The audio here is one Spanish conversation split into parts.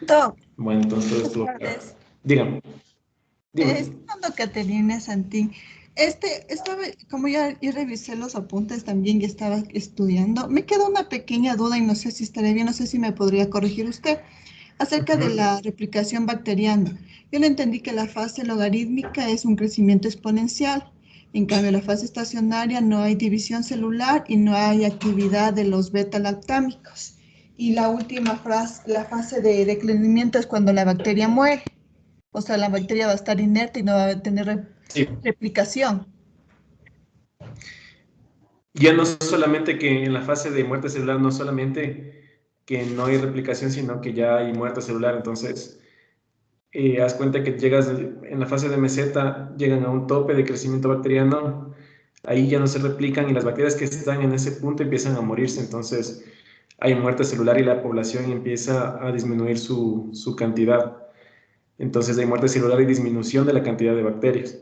Doc, Bueno, entonces buenas estuvo claro. tardes. Dígame, dime. Estoy hablando Caterina Santín. Como ya revisé los apuntes también y estaba estudiando, me quedó una pequeña duda y no sé si estaré bien, no sé si me podría corregir usted, acerca de Ujú. la replicación bacteriana. Yo le entendí que la fase logarítmica es un crecimiento exponencial. En cambio, la fase estacionaria no hay división celular y no hay actividad de los beta-lactámicos. Y la última fase, la fase de declinamiento es cuando la bacteria muere. O sea, la bacteria va a estar inerte y no va a tener Sí, replicación. ya no solamente que en la fase de muerte celular, no solamente que no hay replicación, sino que ya hay muerte celular. Entonces, haz cuenta que llegas en la fase de meseta, llegan a un tope de crecimiento bacteriano, ahí ya no se replican y las bacterias que están en ese punto empiezan a morirse. Entonces, hay muerte celular y la población empieza a disminuir su cantidad. Entonces, hay muerte celular y disminución de la cantidad de bacterias,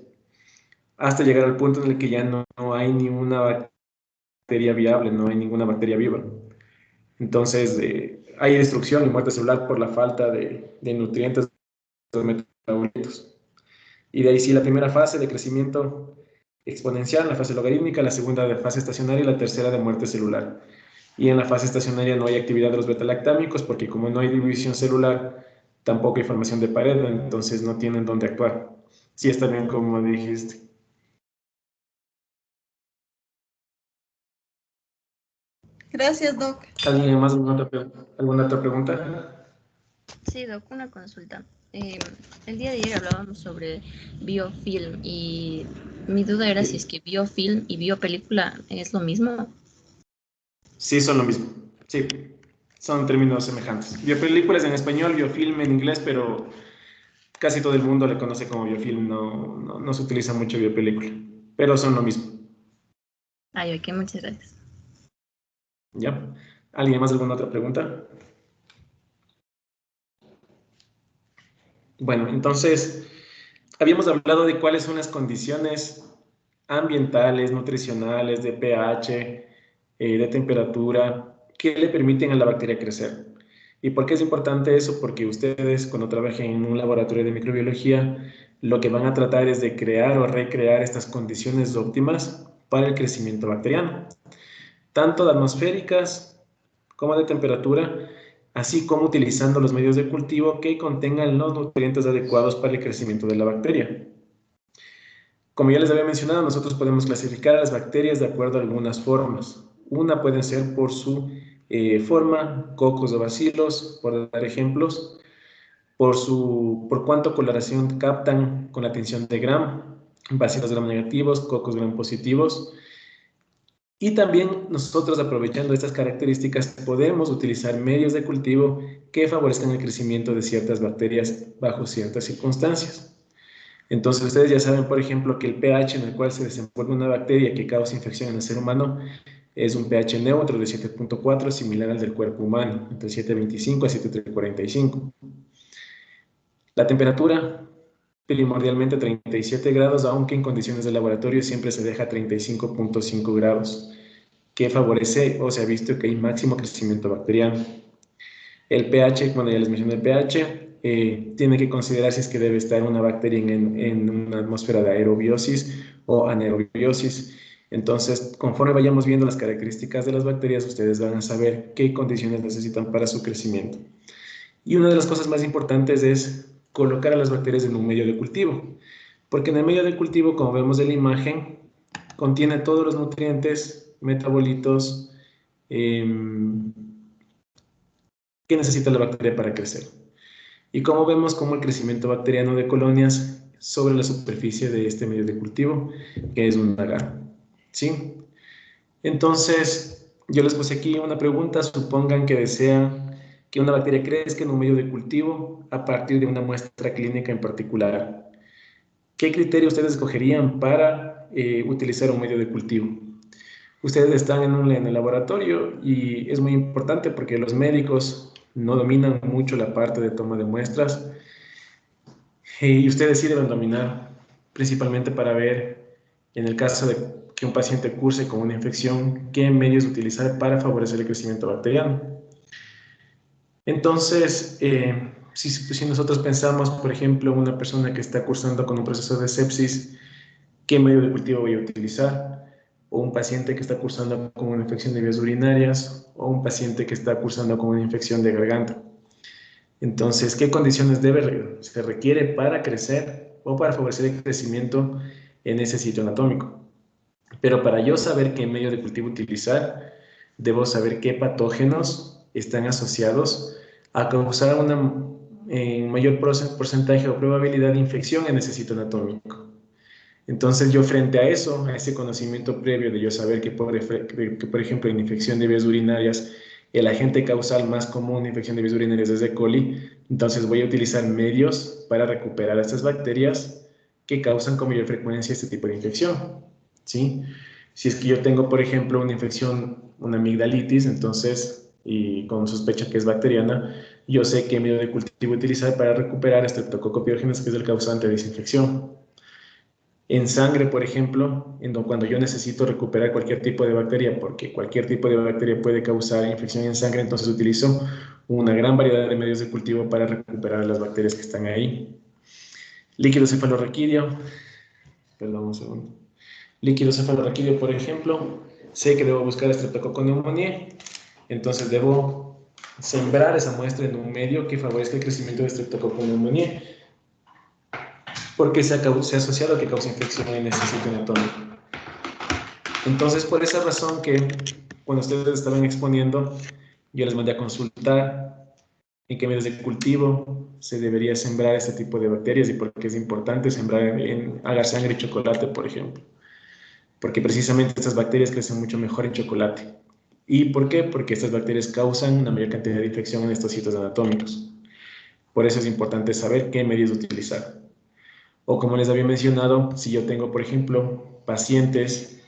hasta llegar al punto en el que ya no hay ni una bacteria viable, no hay ninguna bacteria viva. Entonces, hay destrucción y muerte celular por la falta de nutrientes, de metabolitos. Y de ahí sí, la primera fase de crecimiento exponencial, la fase logarítmica, la segunda de fase estacionaria y la tercera de muerte celular. Y en la fase estacionaria no hay actividad de los beta-lactámicos porque como no hay división celular, tampoco hay formación de pared, entonces no tienen dónde actuar. Sí, está bien como dijiste. Gracias, Doc. ¿Alguien más? ¿Alguna otra pregunta? Sí, Doc, una consulta. El día de ayer hablábamos sobre biofilm y mi duda era si es Sí, que biofilm y biopelícula es lo mismo. sí, son lo mismo. Sí, son términos semejantes. Biopelículas en español, biofilm en inglés, pero casi todo el mundo le conoce como biofilm, no se utiliza mucho biopelícula, pero son lo mismo. Ay, ok, muchas gracias. ¿Ya? ¿Alguien más alguna otra pregunta? Bueno, entonces, habíamos hablado de cuáles son las condiciones ambientales, nutricionales, de pH, de temperatura, que le permiten a la bacteria crecer. ¿Y por qué es importante eso? Porque ustedes cuando trabajen en un laboratorio de microbiología, lo que van a tratar es de crear o recrear estas condiciones óptimas para el crecimiento bacteriano, tanto de atmosféricas como de temperatura, así como utilizando los medios de cultivo que contengan los nutrientes adecuados para el crecimiento de la bacteria. Como ya les había mencionado, nosotros podemos clasificar a las bacterias de acuerdo a algunas formas. Una puede ser por su forma, cocos o bacilos, por dar ejemplos, por cuánto coloración captan con la tinción de Gram, bacilos gram negativos, cocos gram positivos. Y también nosotros, aprovechando estas características, podemos utilizar medios de cultivo que favorezcan el crecimiento de ciertas bacterias bajo ciertas circunstancias. Entonces, ustedes ya saben, por ejemplo, que el pH en el cual se desenvuelve una bacteria que causa infección en el ser humano es un pH neutro de 7.4, similar al del cuerpo humano, entre 7.25 a 7.45. La temperatura, primordialmente 37 grados, aunque en condiciones de laboratorio siempre se deja 35.5 grados, que favorece o se ha visto que hay máximo crecimiento bacteriano. El pH, bueno, ya les mencioné el pH, tiene que considerar si es que debe estar una bacteria en una atmósfera de aerobiosis o anaerobiosis. Entonces, conforme vayamos viendo las características de las bacterias, ustedes van a saber qué condiciones necesitan para su crecimiento. Y una de las cosas más importantes es colocar a las bacterias en un medio de cultivo, porque en el medio de cultivo, como vemos en la imagen, contiene todos los nutrientes, metabolitos, eh, que necesita la bacteria para crecer. Y como vemos como el crecimiento bacteriano de colonias sobre la superficie de este medio de cultivo, que es un agar. ¿Sí? Entonces, yo les puse aquí una pregunta. Supongan que desean que una bacteria crezca en un medio de cultivo a partir de una muestra clínica en particular. ¿Qué criterio ustedes escogerían para utilizar un medio de cultivo? Ustedes están en el laboratorio y es muy importante porque los médicos no dominan mucho la parte de toma de muestras y ustedes sí deben dominar, principalmente para ver, en el caso de que un paciente curse con una infección, qué medios utilizar para favorecer el crecimiento bacteriano. Entonces, si nosotros pensamos, por ejemplo, una persona que está cursando con un proceso de sepsis, ¿qué medio de cultivo voy a utilizar? O un paciente que está cursando con una infección de vías urinarias, o un paciente que está cursando con una infección de garganta. Entonces, ¿qué condiciones se requiere para crecer o para favorecer el crecimiento en ese sitio anatómico? Pero para yo saber qué medio de cultivo utilizar, debo saber qué patógenos están asociados a causar una mayor porcentaje o probabilidad de infección en ese sitio anatómico. Entonces yo frente a eso, a ese conocimiento previo de yo saber que por ejemplo en infección de vías urinarias, el agente causal más común de infección de vías urinarias es E. coli, entonces voy a utilizar medios para recuperar estas bacterias que causan con mayor frecuencia este tipo de infección, ¿sí? Si es que yo tengo, por ejemplo, una infección, una amigdalitis, entonces, y con sospecha que es bacteriana, yo sé qué medio de cultivo utilizar para recuperar Streptococcus pyogenes, que es el causante de esa infección. En sangre, por ejemplo, cuando yo necesito recuperar cualquier tipo de bacteria, porque cualquier tipo de bacteria puede causar infección en sangre, entonces utilizo una gran variedad de medios de cultivo para recuperar las bacterias que están ahí. Líquido cefalorraquídeo, perdón un segundo. Líquido cefalorraquídeo, por ejemplo, sé que debo buscar Streptococcus pneumoniae, entonces debo sembrar esa muestra en un medio que favorezca el crecimiento de Streptococcus pneumoniae, porque se ha asociado a que causa infección en ese sitio anatómico. Entonces, por esa razón que cuando ustedes estaban exponiendo, yo les mandé a consultar en qué medios de cultivo se debería sembrar este tipo de bacterias y por qué es importante sembrar en agar sangre y chocolate, por ejemplo. Porque precisamente estas bacterias crecen mucho mejor en chocolate. ¿Y por qué? Porque estas bacterias causan una mayor cantidad de infección en estos sitios anatómicos. Por eso es importante saber qué medios utilizar. O como les había mencionado, si yo tengo, por ejemplo, pacientes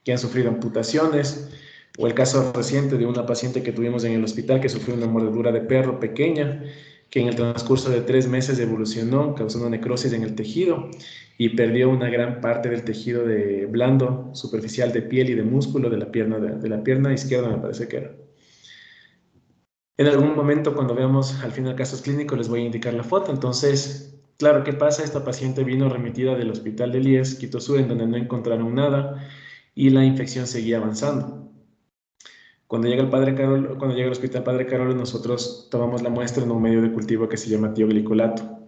que han sufrido amputaciones, o el caso reciente de una paciente que tuvimos en el hospital que sufrió una mordedura de perro pequeña, que en el transcurso de 3 meses evolucionó, causando necrosis en el tejido y perdió una gran parte del tejido blando, superficial de piel y de músculo de la pierna izquierda, me parece que era. En algún momento, cuando veamos al final casos clínicos, les voy a indicar la foto. Entonces, claro, ¿qué pasa? Esta paciente vino remitida del hospital de Lies, Quito Sur, en donde no encontraron nada y la infección seguía avanzando. Cuando llega al hospital Padre Carolo, nosotros tomamos la muestra en un medio de cultivo que se llama tioglicolato.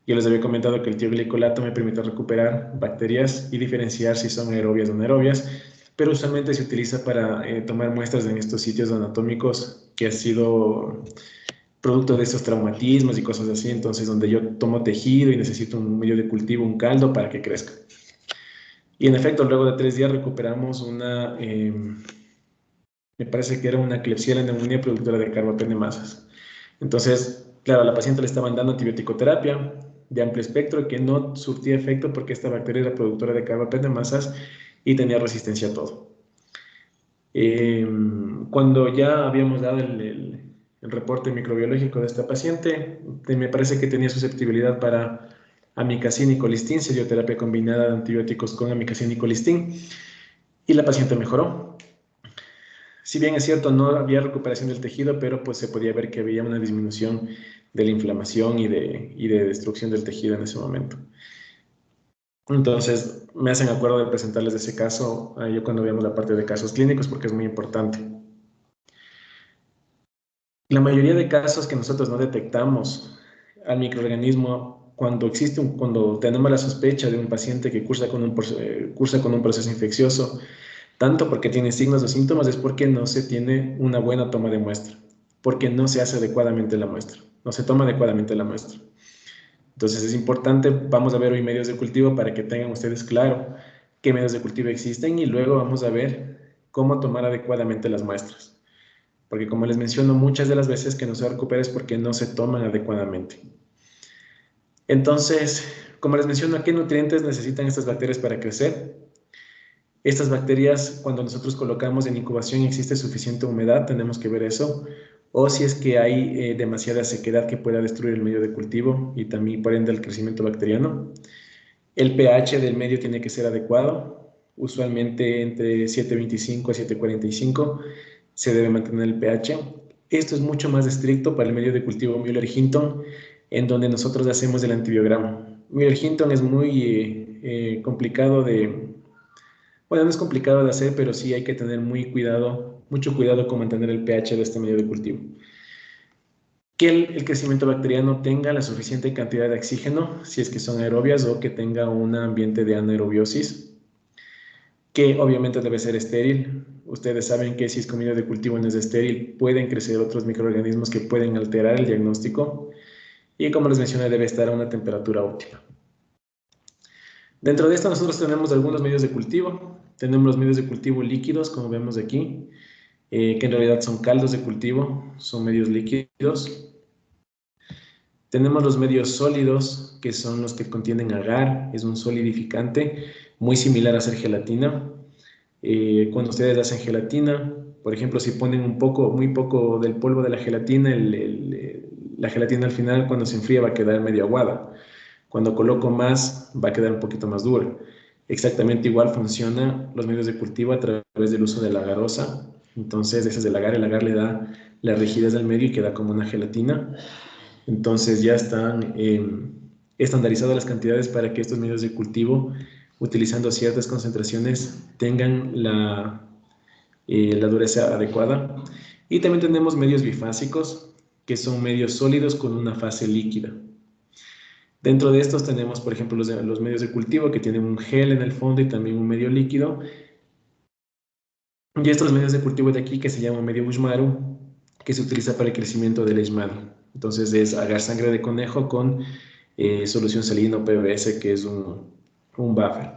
Yo les había comentado que el tioglicolato me permite recuperar bacterias y diferenciar si son aerobias o anaerobias, pero usualmente se utiliza para tomar muestras en estos sitios anatómicos que ha sido producto de estos traumatismos y cosas así, entonces donde yo tomo tejido y necesito un medio de cultivo, un caldo para que crezca. Y en efecto, luego de 3 días recuperamos me parece que era una Klebsiella neumonía productora de carbapenemasas. Entonces, claro, a la paciente le estaban dando antibiótico-terapia de amplio espectro que no surtía efecto porque esta bacteria era productora de carbapenemasas y tenía resistencia a todo. Cuando ya habíamos dado el reporte microbiológico de esta paciente, me parece que tenía susceptibilidad para amikacina y colistin, se dio terapia combinada de antibióticos con amikacina y colistin, y la paciente mejoró. Si bien es cierto, no había recuperación del tejido, pero pues se podía ver que había una disminución de la inflamación y de destrucción del tejido en ese momento. Entonces, me hacen acuerdo de presentarles ese caso yo cuando veamos la parte de casos clínicos porque es muy importante. La mayoría de casos que nosotros no detectamos al microorganismo cuando tenemos la sospecha de un paciente que cursa con un proceso infeccioso, tanto porque tiene signos o síntomas, es porque no se tiene una buena toma de muestra, porque no se hace adecuadamente la muestra, no se toma adecuadamente la muestra. Entonces es importante, vamos a ver hoy medios de cultivo para que tengan ustedes claro qué medios de cultivo existen y luego vamos a ver cómo tomar adecuadamente las muestras. Porque como les menciono, muchas de las veces que no se recupera es porque no se toman adecuadamente. Entonces, como les menciono, ¿qué nutrientes necesitan estas bacterias para crecer? Estas bacterias, cuando nosotros colocamos en incubación y existe suficiente humedad, tenemos que ver eso. O si es que hay demasiada sequedad que pueda destruir el medio de cultivo y también por ende el crecimiento bacteriano. El pH del medio tiene que ser adecuado, usualmente entre 7.25 a 7.45 se debe mantener el pH. Esto es mucho más estricto para el medio de cultivo Müller-Hinton en donde nosotros hacemos el antibiograma. Mira, el Hinton es muy complicado de... Bueno, no es complicado de hacer, pero sí hay que tener mucho cuidado con mantener el pH de este medio de cultivo. Que el crecimiento bacteriano tenga la suficiente cantidad de oxígeno, si es que son aerobias, o que tenga un ambiente de anaerobiosis, que obviamente debe ser estéril. Ustedes saben que si es con medio de cultivo no es estéril, pueden crecer otros microorganismos que pueden alterar el diagnóstico. Y como les mencioné, debe estar a una temperatura óptima. Dentro de esto nosotros tenemos algunos medios de cultivo. Tenemos los medios de cultivo líquidos, como vemos aquí, que en realidad son caldos de cultivo, son medios líquidos. Tenemos los medios sólidos, que son los que contienen agar, es un solidificante, muy similar a hacer gelatina. Cuando ustedes hacen gelatina, por ejemplo, si ponen muy poco del polvo de la gelatina, la gelatina al final cuando se enfría va a quedar medio aguada. Cuando coloco más, va a quedar un poquito más dura. Exactamente igual funcionan los medios de cultivo a través del uso de la agarosa. Entonces, ese es el agar le da la rigidez al medio y queda como una gelatina. Entonces ya están estandarizadas las cantidades para que estos medios de cultivo, utilizando ciertas concentraciones, tengan la dureza adecuada. Y también tenemos medios bifásicos, que son medios sólidos con una fase líquida. Dentro de estos tenemos, por ejemplo, los medios de cultivo que tienen un gel en el fondo y también un medio líquido. Y estos medios de cultivo de aquí que se llama medio Bushmaru, que se utiliza para el crecimiento del leishmania. Entonces es agar sangre de conejo con solución salina o PBS, que es un buffer.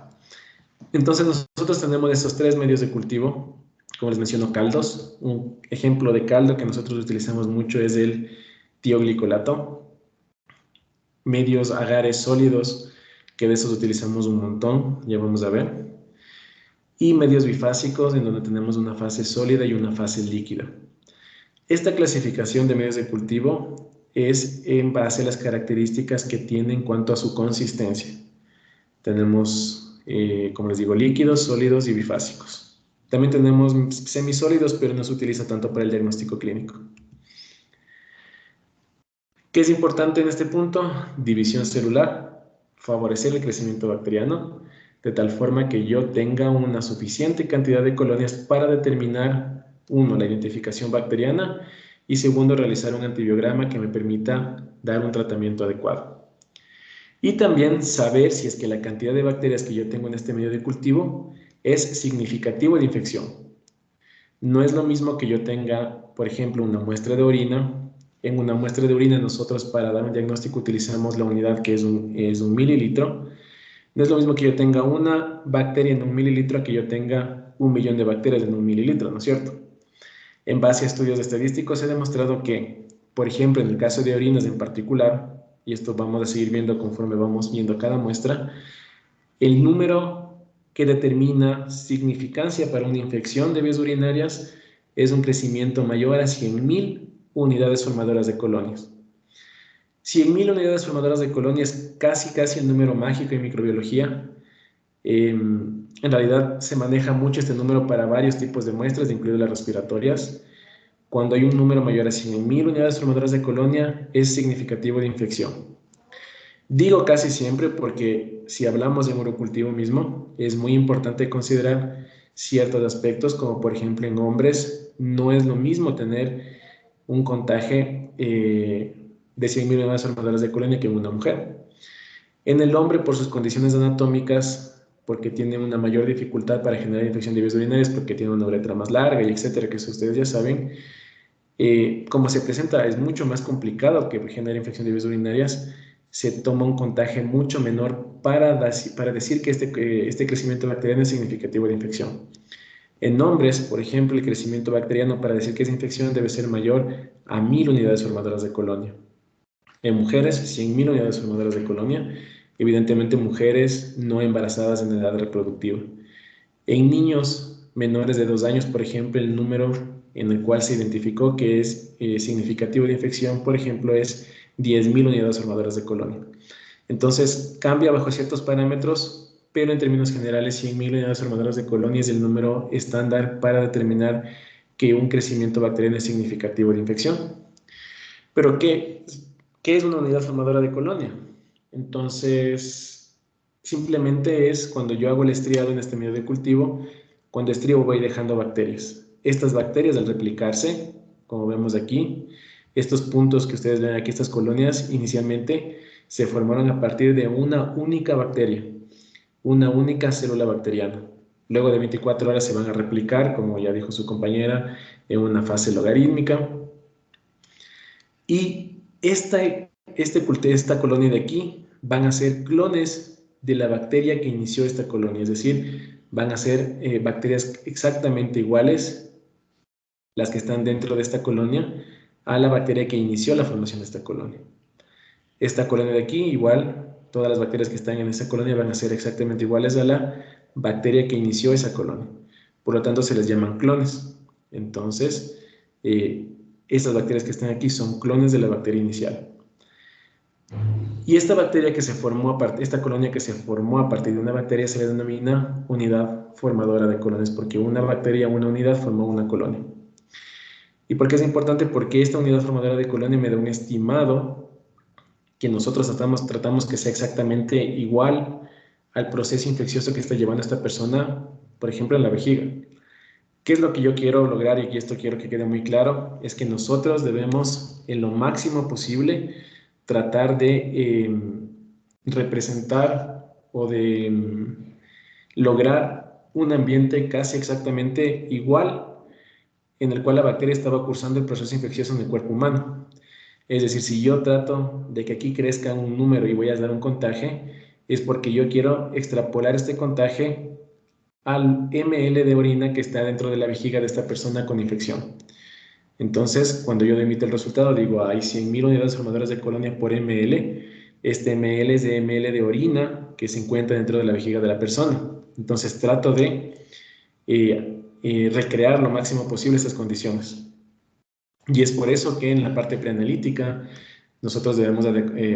Entonces nosotros tenemos estos tres medios de cultivo, como les menciono, caldos. Un ejemplo de caldo que nosotros utilizamos mucho es el tioglicolato. Medios agares sólidos, que de esos utilizamos un montón, ya vamos a ver. Y medios bifásicos, en donde tenemos una fase sólida y una fase líquida. Esta clasificación de medios de cultivo es en base a las características que tiene en cuanto a su consistencia. Tenemos, como les digo, líquidos, sólidos y bifásicos. También tenemos semisólidos, pero no se utiliza tanto para el diagnóstico clínico. ¿Qué es importante en este punto? División celular, favorecer el crecimiento bacteriano, de tal forma que yo tenga una suficiente cantidad de colonias para determinar, uno, la identificación bacteriana, y segundo, realizar un antibiograma que me permita dar un tratamiento adecuado. Y también saber si es que la cantidad de bacterias que yo tengo en este medio de cultivo es significativo de infección. No es lo mismo que yo tenga, por ejemplo, una muestra de orina. En una muestra de orina nosotros para dar un diagnóstico utilizamos la unidad que es un mililitro. No es lo mismo que yo tenga una bacteria en un mililitro a que yo tenga 1 millón de bacterias en un mililitro, ¿no es cierto? En base a estudios estadísticos se ha demostrado que, por ejemplo, en el caso de orinas en particular, y esto vamos a seguir viendo conforme vamos viendo cada muestra, el número que determina significancia para una infección de vías urinarias es un crecimiento mayor a 100.000 unidades formadoras de colonias. 100.000 unidades formadoras de colonias es casi el número mágico en microbiología. En realidad se maneja mucho este número para varios tipos de muestras, incluidas las respiratorias. Cuando hay un número mayor a 100.000 unidades formadoras de colonia, es significativo de infección. Digo casi siempre porque si hablamos de monocultivo mismo, es muy importante considerar ciertos aspectos, como por ejemplo en hombres, no es lo mismo tener un contagio de 100.000 unidades formadoras de colonia que en una mujer. En el hombre, por sus condiciones anatómicas, porque tiene una mayor dificultad para generar infección de vías urinarias, porque tiene una uretra más larga y etcétera, que eso ustedes ya saben, como se presenta, es mucho más complicado que generar infección de vías urinarias, se toma un contagio mucho menor para decir que este crecimiento bacteriano es significativo de infección. En hombres, por ejemplo, el crecimiento bacteriano para decir que es infección debe ser mayor a 1.000 unidades formadoras de colonia. En mujeres, 100.000 unidades formadoras de colonia. Evidentemente, mujeres no embarazadas en edad reproductiva. En niños menores de 2 años, por ejemplo, el número en el cual se identificó que es significativo de infección, por ejemplo, es 10.000 unidades formadoras de colonia. Entonces, cambia bajo ciertos parámetros, pero en términos generales, 100.000 unidades formadoras de colonia es el número estándar para determinar que un crecimiento bacteriano es significativo de infección. Pero ¿Qué es una unidad formadora de colonia? Entonces, simplemente es cuando yo hago el estriado en este medio de cultivo, cuando estribo voy dejando bacterias. Estas bacterias al replicarse, como vemos aquí, estos puntos que ustedes ven aquí, estas colonias, inicialmente se formaron a partir de una única bacteria, una única célula bacteriana. Luego de 24 horas se van a replicar, como ya dijo su compañera, en una fase logarítmica. Y esta colonia de aquí van a ser clones de la bacteria que inició esta colonia, es decir, van a ser bacterias exactamente iguales, las que están dentro de esta colonia, a la bacteria que inició la formación de esta colonia. Esta colonia de aquí, igual, todas las bacterias que están en esa colonia van a ser exactamente iguales a la bacteria que inició esa colonia. Por lo tanto, se les llaman clones. Entonces, estas bacterias que están aquí son clones de la bacteria inicial. Y esta bacteria que se formó esta colonia que se formó a partir de una bacteria se le denomina unidad formadora de colonias, porque una bacteria, una unidad formó una colonia. ¿Y por qué es importante? Porque esta unidad formadora de colonia me da un estimado que nosotros tratamos que sea exactamente igual al proceso infeccioso que está llevando esta persona, por ejemplo, en la vejiga. ¿Qué es lo que yo quiero lograr? Y esto quiero que quede muy claro, es que nosotros debemos, en lo máximo posible, tratar de representar o de lograr un ambiente casi exactamente igual en el cual la bacteria estaba cursando el proceso infeccioso en el cuerpo humano. Es decir, si yo trato de que aquí crezca un número y voy a dar un contaje, es porque yo quiero extrapolar este contaje al ml de orina que está dentro de la vejiga de esta persona con infección. Entonces, cuando yo emito el resultado, digo, hay 100.000 unidades formadoras de colonia por ml. Este ml es de ml de orina que se encuentra dentro de la vejiga de la persona. Entonces, trato de recrear lo máximo posible estas condiciones. Y es por eso que en la parte preanalítica nosotros debemos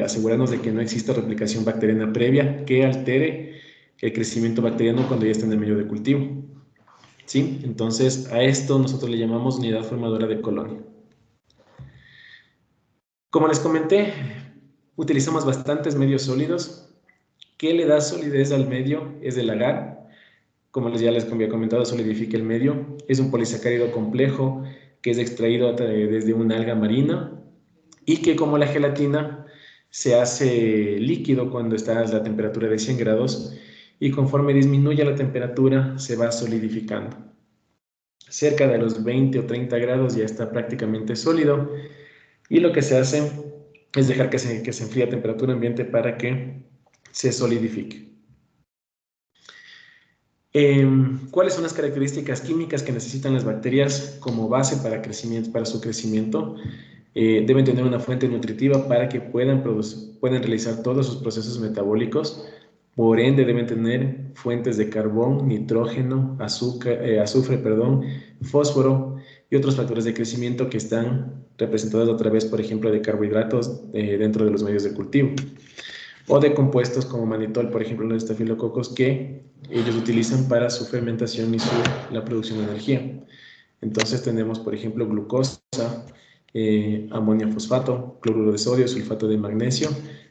asegurarnos de que no exista replicación bacteriana previa que altere el crecimiento bacteriano cuando ya está en el medio de cultivo. ¿Sí? Entonces, a esto nosotros le llamamos unidad formadora de colonia. Como les comenté, utilizamos bastantes medios sólidos. ¿Qué le da solidez al medio? Es el agar. Como ya les había comentado, solidifica el medio. Es un polisacárido complejo que es extraído desde una alga marina y que, como la gelatina, se hace líquido cuando está a la temperatura de 100 grados y conforme disminuye la temperatura se va solidificando. Cerca de los 20 o 30 grados ya está prácticamente sólido y lo que se hace es dejar que se enfríe a temperatura ambiente para que se solidifique. ¿Cuáles son las características químicas que necesitan las bacterias como base para su crecimiento? Deben tener una fuente nutritiva para que puedan realizar todos sus procesos metabólicos. Por ende, deben tener fuentes de carbón, nitrógeno, azufre, fósforo y otros factores de crecimiento que están representados a través, por ejemplo, de carbohidratos dentro de los medios de cultivo. O de compuestos como manitol, por ejemplo, los estafilococos que ellos utilizan para su fermentación y la producción de energía. Entonces tenemos, por ejemplo, glucosa, amonio fosfato, cloruro de sodio, sulfato de magnesio,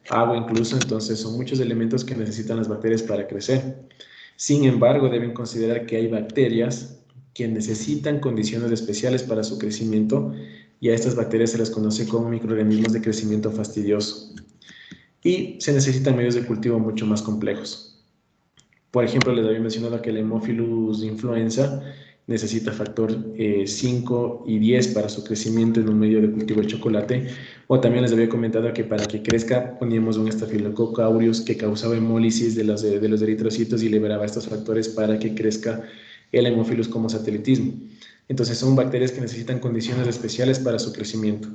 agua incluso. Entonces son muchos elementos que necesitan las bacterias para crecer. Sin embargo, deben considerar que hay bacterias que necesitan condiciones especiales para su crecimiento y a estas bacterias se las conoce como microorganismos de crecimiento fastidioso. Y se necesitan medios de cultivo mucho más complejos. Por ejemplo, les había mencionado que el Haemophilus influenza necesita factor 5 y 10 para su crecimiento en un medio de cultivo de chocolate. O también les había comentado que para que crezca poníamos un Staphylococcus aureus que causaba hemólisis de los eritrocitos y liberaba estos factores para que crezca el Haemophilus como satelitismo. Entonces son bacterias que necesitan condiciones especiales para su crecimiento.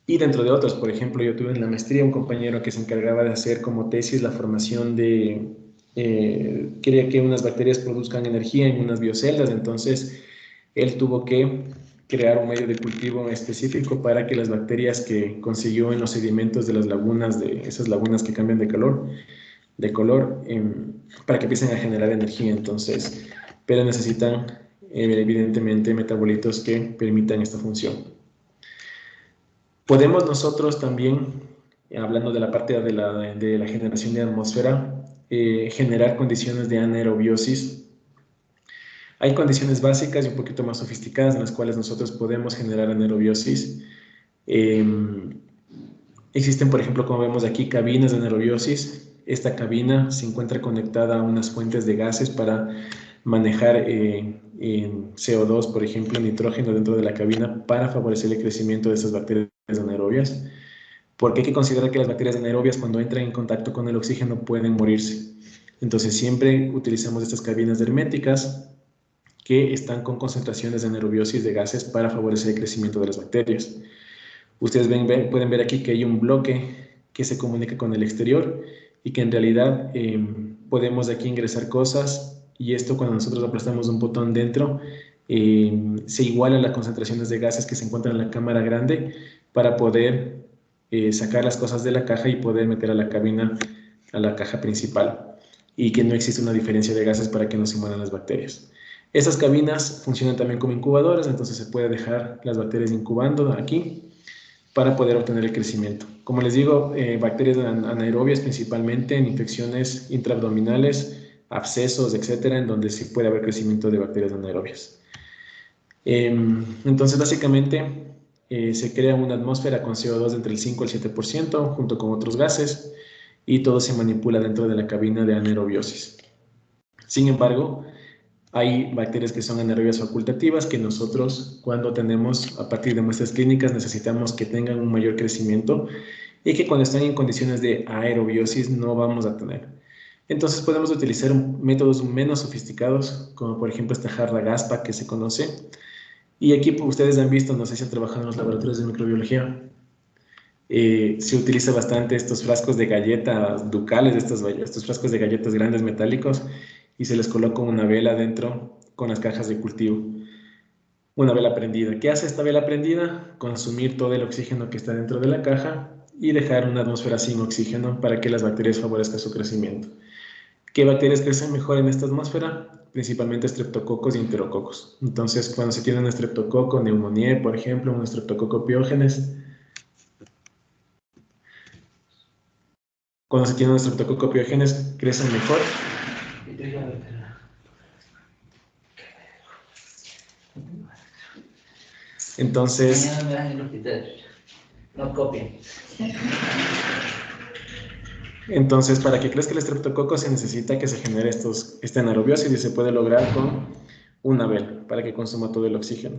Y dentro de otros, por ejemplo, yo tuve en la maestría un compañero que se encargaba de hacer como tesis la formación de, quería que unas bacterias produzcan energía en unas bioceldas, entonces él tuvo que crear un medio de cultivo específico para que las bacterias que consiguió en los sedimentos de las lagunas, de esas lagunas que cambian de color, para que empiecen a generar energía, entonces, pero necesitan evidentemente metabolitos que permitan esta función. Podemos nosotros también, hablando de la parte de la generación de atmósfera, generar condiciones de anaerobiosis. Hay condiciones básicas y un poquito más sofisticadas en las cuales nosotros podemos generar anaerobiosis. Existen, por ejemplo, como vemos aquí, cabinas de anaerobiosis. Esta cabina se encuentra conectada a unas fuentes de gases para manejar CO2, por ejemplo, nitrógeno dentro de la cabina para favorecer el crecimiento de estas bacterias anaerobias. Porque hay que considerar que las bacterias anaerobias, cuando entran en contacto con el oxígeno, pueden morirse. Entonces, siempre utilizamos estas cabinas herméticas que están con concentraciones de anaerobiosis de gases para favorecer el crecimiento de las bacterias. Ustedes pueden ver aquí que hay un bloque que se comunica con el exterior y que en realidad podemos de aquí ingresar cosas, y esto, cuando nosotros aplastamos un botón dentro, se iguala a las concentraciones de gases que se encuentran en la cámara grande para poder sacar las cosas de la caja y poder meter a la cabina, a la caja principal, y que no existe una diferencia de gases para que no se mueran las bacterias. Estas cabinas funcionan también como incubadoras, entonces se puede dejar las bacterias incubando aquí para poder obtener el crecimiento. Como les digo, bacterias anaerobias principalmente en infecciones intraabdominales, abscesos, etcétera, en donde sí puede haber crecimiento de bacterias anaerobias. Entonces, básicamente, se crea una atmósfera con CO2 de entre el 5 al 7%, junto con otros gases, y todo se manipula dentro de la cabina de anaerobiosis. Sin embargo, hay bacterias que son anaerobias facultativas que nosotros, cuando tenemos a partir de muestras clínicas, necesitamos que tengan un mayor crecimiento y que cuando están en condiciones de aerobiosis no vamos a tener. Entonces podemos utilizar métodos menos sofisticados, como por ejemplo esta jarra Gaspa que se conoce. Y aquí ustedes han visto, no sé si han trabajado en los laboratorios de microbiología, se utiliza bastante estos frascos de galletas ducales, estos frascos de galletas grandes metálicos, y se les coloca una vela dentro con las cajas de cultivo. Una vela prendida. ¿Qué hace esta vela prendida? Consumir todo el oxígeno que está dentro de la caja y dejar una atmósfera sin oxígeno para que las bacterias favorezcan su crecimiento. ¿Qué bacterias crecen mejor en esta atmósfera? Principalmente estreptococos y enterococos. Entonces, cuando se tiene un estreptococo neumoniae, por ejemplo, un estreptococo piógenes, cuando se tiene un estreptococo piógenes, crecen mejor. Entonces, mañana me vas en el hospital. No copien. Entonces, para que crezca el estreptococo se necesita que se genere esta anaerobiosis, y se puede lograr con una vela para que consuma todo el oxígeno.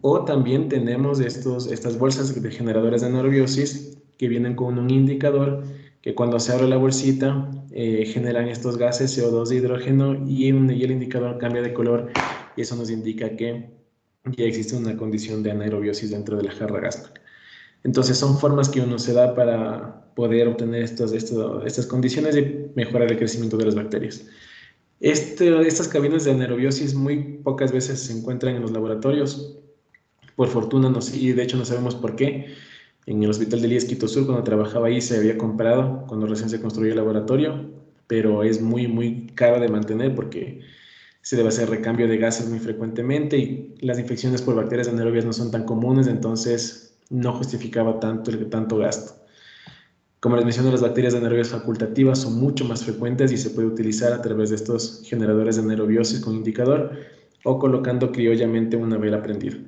O también tenemos estas bolsas de generadores de anaerobiosis que vienen con un indicador que, cuando se abre la bolsita, generan estos gases CO2 de hidrógeno, y el indicador cambia de color, y eso nos indica que ya existe una condición de anaerobiosis dentro de la jarra gástrica. Entonces, son formas que uno se da para poder obtener estas condiciones y mejorar el crecimiento de las bacterias. Estas cabinas de anaerobiosis muy pocas veces se encuentran en los laboratorios. Por fortuna, y de hecho no sabemos por qué. En el Hospital del IES Quito Sur, cuando trabajaba ahí, se había comprado cuando recién se construyó el laboratorio, pero es muy, muy caro de mantener porque se debe hacer recambio de gases muy frecuentemente, y las infecciones por bacterias anaerobias no son tan comunes, entonces no justificaba tanto gasto. Como les mencioné, las bacterias anaerobias facultativas son mucho más frecuentes y se puede utilizar a través de estos generadores de anaerobiosis con indicador, o colocando criollamente una vela prendida.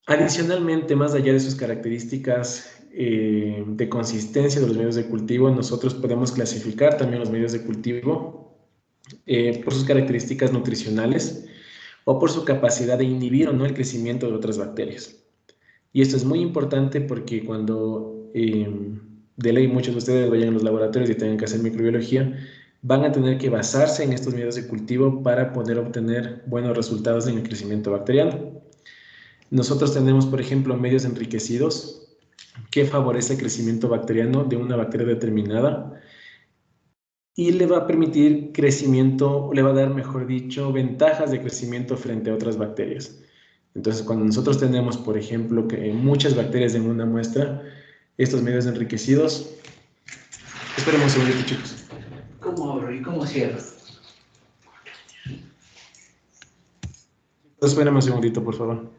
Adicionalmente, más allá de sus características de consistencia de los medios de cultivo, nosotros podemos clasificar también los medios de cultivo por sus características nutricionales o por su capacidad de inhibir o no el crecimiento de otras bacterias. Y esto es muy importante porque cuando de ley muchos de ustedes vayan a los laboratorios y tengan que hacer microbiología, van a tener que basarse en estos medios de cultivo para poder obtener buenos resultados en el crecimiento bacteriano. Nosotros tenemos, por ejemplo, medios enriquecidos que favorece el crecimiento bacteriano de una bacteria determinada, y le va a permitir crecimiento, le va a dar, mejor dicho, ventajas de crecimiento frente a otras bacterias. Entonces, cuando nosotros tenemos, por ejemplo, que muchas bacterias en una muestra, estos medios enriquecidos... Esperemos un segundito, chicos. ¿Cómo abro y cómo cierro? Espérame un segundito, por favor.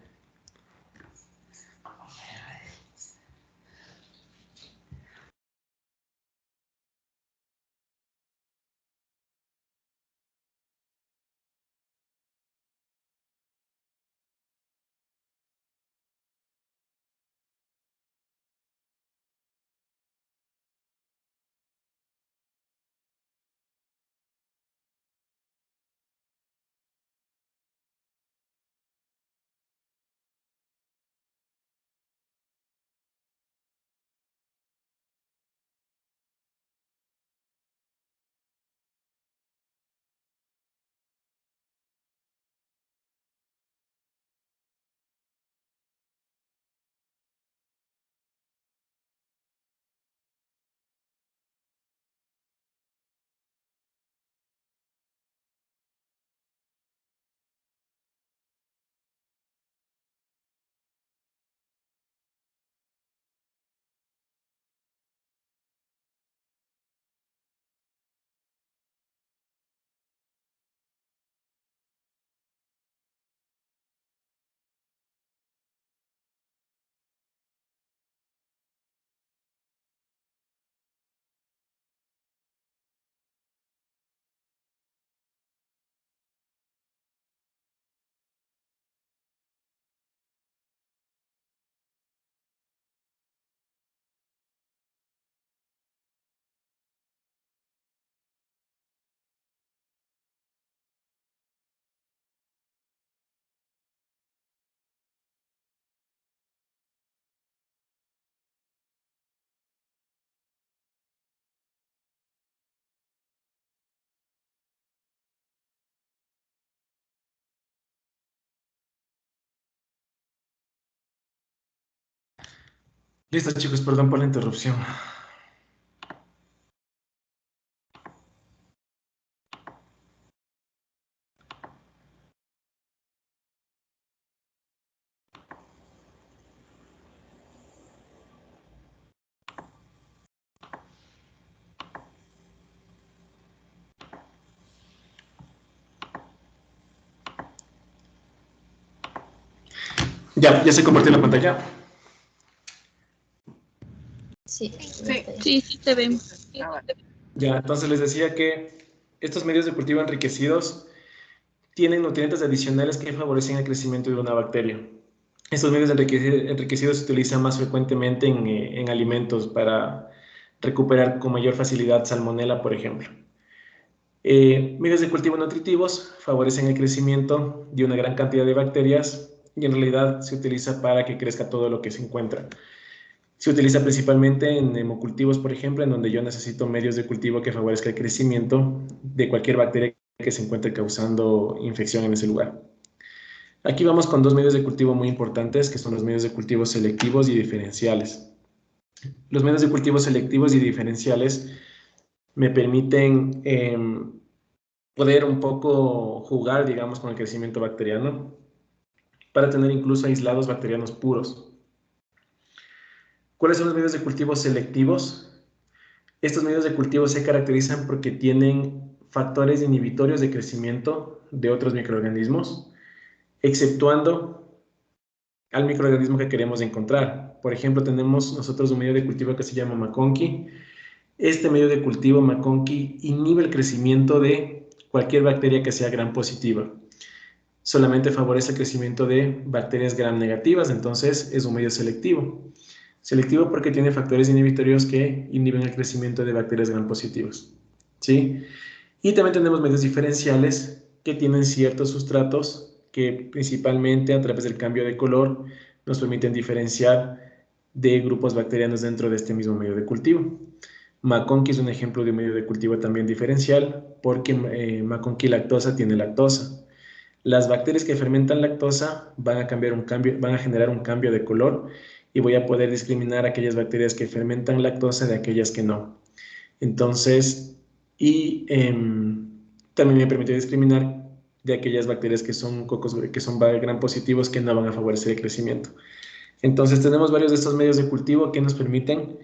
Listo, chicos, perdón por la interrupción. Ya se compartió la pantalla. Sí, Sí, sí te ven. Ya, entonces les decía que estos medios de cultivo enriquecidos tienen nutrientes adicionales que favorecen el crecimiento de una bacteria. Estos medios enriquecidos se utilizan más frecuentemente en alimentos para recuperar con mayor facilidad salmonela, por ejemplo. Medios de cultivo nutritivos favorecen el crecimiento de una gran cantidad de bacterias y en realidad se utiliza para que crezca todo lo que se encuentra. Se utiliza principalmente en hemocultivos, por ejemplo, en donde yo necesito medios de cultivo que favorezca el crecimiento de cualquier bacteria que se encuentre causando infección en ese lugar. Aquí vamos con dos medios de cultivo muy importantes, que son los medios de cultivo selectivos y diferenciales. Los medios de cultivo selectivos y diferenciales me permiten poder un poco jugar, digamos, con el crecimiento bacteriano para tener incluso aislados bacterianos puros. ¿Cuáles son los medios de cultivo selectivos? Estos medios de cultivo se caracterizan porque tienen factores inhibitorios de crecimiento de otros microorganismos, exceptuando al microorganismo que queremos encontrar. Por ejemplo, tenemos nosotros un medio de cultivo que se llama McConkey. Este medio de cultivo McConkey inhibe el crecimiento de cualquier bacteria que sea gram positiva. Solamente favorece el crecimiento de bacterias gram negativas, entonces es un medio selectivo. Selectivo porque tiene factores inhibitorios que inhiben el crecimiento de bacterias gram positivas. ¿Sí? Y también tenemos medios diferenciales que tienen ciertos sustratos que principalmente a través del cambio de color nos permiten diferenciar de grupos bacterianos dentro de este mismo medio de cultivo. McConkey es un ejemplo de un medio de cultivo también diferencial porque McConkey lactosa tiene lactosa. Las bacterias que fermentan lactosa van a generar un cambio de color y voy a poder discriminar aquellas bacterias que fermentan lactosa de aquellas que no. Entonces, también me permite discriminar de aquellas bacterias que son gram positivos que no van a favorecer el crecimiento. Entonces, tenemos varios de estos medios de cultivo que nos permiten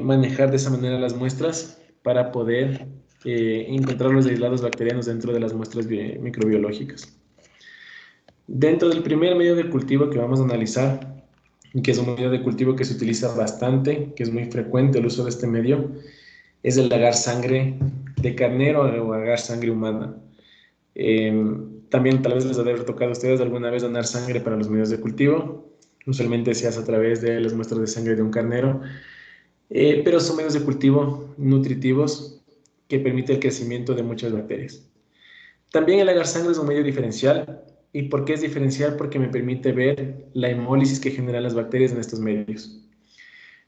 manejar de esa manera las muestras para poder encontrar los aislados bacterianos dentro de las muestras microbiológicas. Dentro del primer medio de cultivo que vamos a analizar, que es un medio de cultivo que se utiliza bastante, que es muy frecuente el uso de este medio, es el agar sangre de carnero o agar sangre humana. También tal vez les ha de haber tocado a ustedes alguna vez donar sangre para los medios de cultivo. Usualmente se hace a través de las muestras de sangre de un carnero, pero son medios de cultivo nutritivos que permiten el crecimiento de muchas bacterias. También el agar sangre es un medio diferencial. ¿Y por qué es diferencial? Porque me permite ver la hemólisis que generan las bacterias en estos medios.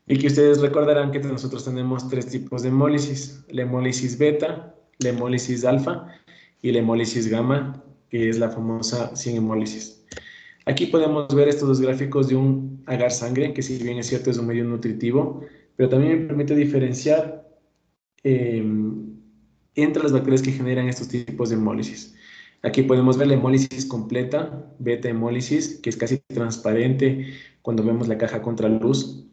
Y que ustedes recordarán que nosotros tenemos tres tipos de hemólisis: la hemólisis beta, la hemólisis alfa y la hemólisis gamma, que es la famosa sin hemólisis. Aquí podemos ver estos dos gráficos de un agar sangre, que si bien es cierto es un medio nutritivo, pero también me permite diferenciar entre las bacterias que generan estos tipos de hemólisis. Aquí podemos ver la hemólisis completa, beta hemólisis, que es casi transparente cuando vemos la caja contra luz.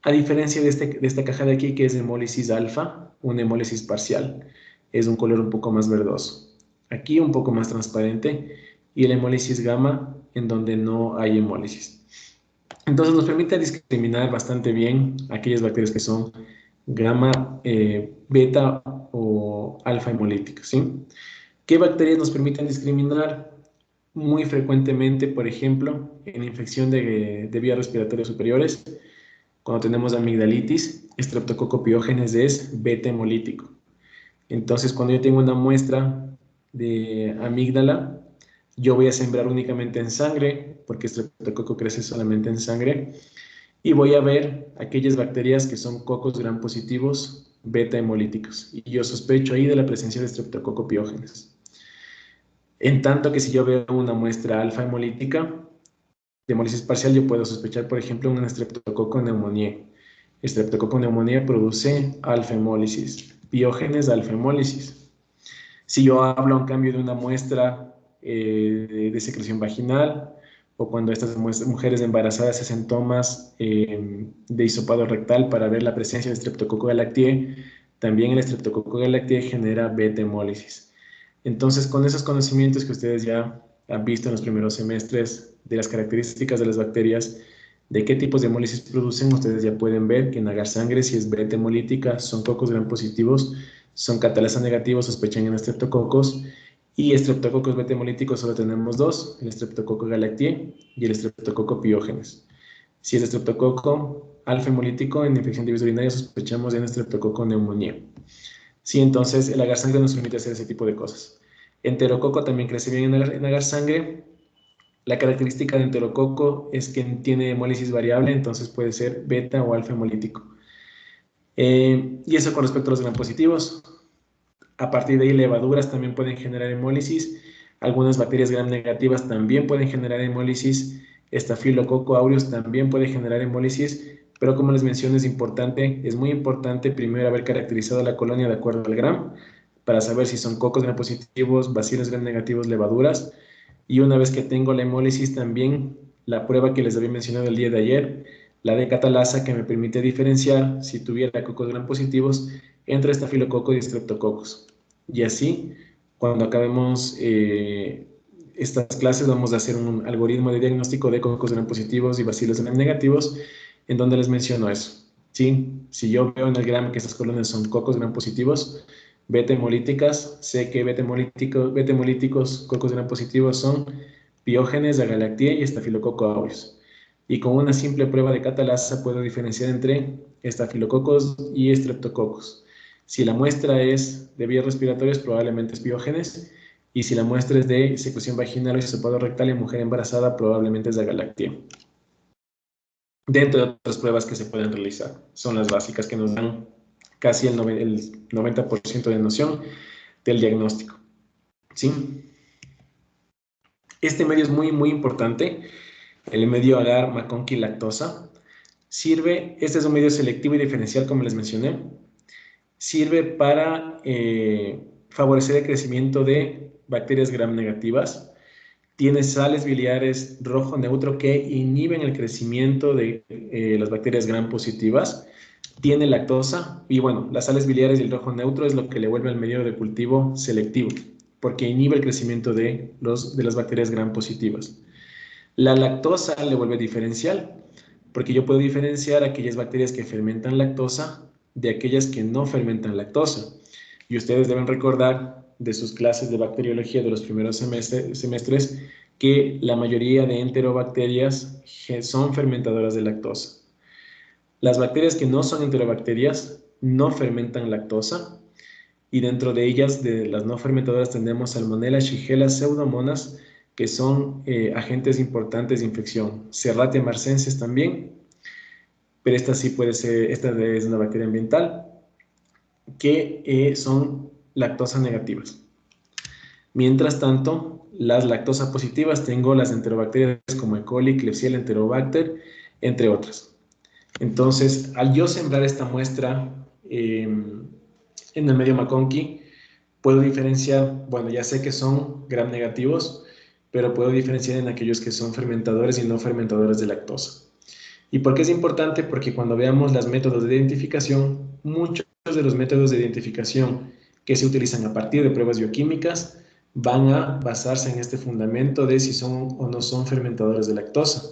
A diferencia de esta caja de aquí, que es hemólisis alfa, una hemólisis parcial, es un color un poco más verdoso. Aquí un poco más transparente, y la hemólisis gamma, en donde no hay hemólisis. Entonces nos permite discriminar bastante bien aquellas bacterias que son gamma, beta o alfa hemolíticas, ¿sí? ¿Qué bacterias nos permiten discriminar? Muy frecuentemente, por ejemplo, en infección de vías respiratorias superiores, cuando tenemos amigdalitis, Streptococcus pyogenes es beta hemolítico. Entonces, cuando yo tengo una muestra de amígdala, yo voy a sembrar únicamente en sangre, porque Streptococcus crece solamente en sangre, y voy a ver aquellas bacterias que son cocos gram positivos beta hemolíticos. Y yo sospecho ahí de la presencia de Streptococcus pyogenes. En tanto que si yo veo una muestra alfa hemolítica, de hemólisis parcial, yo puedo sospechar, por ejemplo, un Streptococcus pneumoniae. Streptococcus pneumoniae produce alfa-hemólisis, biógenes de alfa-hemólisis. Si yo hablo, en cambio, de una muestra de secreción vaginal, o cuando estas mujeres embarazadas hacen tomas de hisopado rectal para ver la presencia de Streptococcus galactiae, también el Streptococcus galactiae genera beta-hemólisis. Entonces, con esos conocimientos que ustedes ya han visto en los primeros semestres de las características de las bacterias, de qué tipos de hemólisis producen, ustedes ya pueden ver que en agar sangre, si es beta hemolítica, son cocos gram positivos, son catalasa negativos, sospechan en estreptococos, y estreptococos beta hemolíticos solo tenemos dos, el Streptococcus galactiae y el Streptococcus pyogenes. Si es estreptococo alfa hemolítico, en infección de vías urinarias sospechamos en Streptococcus pneumoniae. Sí, entonces el agar sangre nos permite hacer ese tipo de cosas. Enterococo también crece bien en agar sangre. La característica de enterococo es que tiene hemólisis variable, entonces puede ser beta o alfa hemolítico. Y eso con respecto a los gram positivos. A partir de ahí, levaduras también pueden generar hemólisis. Algunas bacterias gram negativas también pueden generar hemólisis. Staphylococcus aureus también puede generar hemólisis. Pero como les menciono, es muy importante primero haber caracterizado la colonia de acuerdo al gram, para saber si son cocos gram positivos, bacilos gram negativos, levaduras. Y una vez que tengo la hemólisis, también la prueba que les había mencionado el día de ayer, la de catalasa, que me permite diferenciar si tuviera cocos gram positivos entre estafilococcus y streptococcus. Y así, cuando acabemos estas clases, vamos a hacer un algoritmo de diagnóstico de cocos gram positivos y bacilos gram negativos, en donde les menciono eso. ¿Sí? Si yo veo en el gram que estas colonias son cocos gram positivos, beta hemolíticas, sé que beta hemolíticos, cocos gram positivos son biógenes de Galactiae y Staphylococcus aureus. Y con una simple prueba de catalasa puedo diferenciar entre estafilococos y estreptococos. Si la muestra es de vías respiratorias, probablemente es biógenes, y si la muestra es de secreción vaginal o hisopado rectal en mujer embarazada, probablemente es de Galactiae. Dentro de otras pruebas que se pueden realizar, son las básicas que nos dan casi el 90% de noción del diagnóstico. ¿Sí? Este medio es muy, muy importante, el medio agar McConkey lactosa. Este es un medio selectivo y diferencial, como les mencioné. Sirve para favorecer el crecimiento de bacterias gram negativas. Tiene sales biliares rojo neutro que inhiben el crecimiento de las bacterias gram positivas. Tiene lactosa y bueno, las sales biliares y el rojo neutro es lo que le vuelve al medio de cultivo selectivo, porque inhibe el crecimiento de las bacterias gram positivas. La lactosa le vuelve diferencial, porque yo puedo diferenciar aquellas bacterias que fermentan lactosa de aquellas que no fermentan lactosa. Y ustedes deben recordar de sus clases de bacteriología de los primeros semestres que la mayoría de enterobacterias son fermentadoras de lactosa. Las bacterias que no son enterobacterias no fermentan lactosa, y dentro de ellas, de las no fermentadoras, tenemos Salmonella, Shigella, Pseudomonas, que son agentes importantes de infección. Serratia marcensis también, pero esta sí puede ser, esta es una bacteria ambiental, que son lactosa negativas. Mientras tanto, las lactosa positivas tengo las enterobacterias como E. coli, Klebsiella enterobacter, entre otras. Entonces, al yo sembrar esta muestra en el medio McConkey, puedo diferenciar, bueno, ya sé que son gram negativos, pero puedo diferenciar en aquellos que son fermentadores y no fermentadores de lactosa. ¿Y por qué es importante? Porque cuando veamos los métodos de identificación, muchos de los métodos de identificación que se utilizan a partir de pruebas bioquímicas van a basarse en este fundamento de si son o no son fermentadores de lactosa.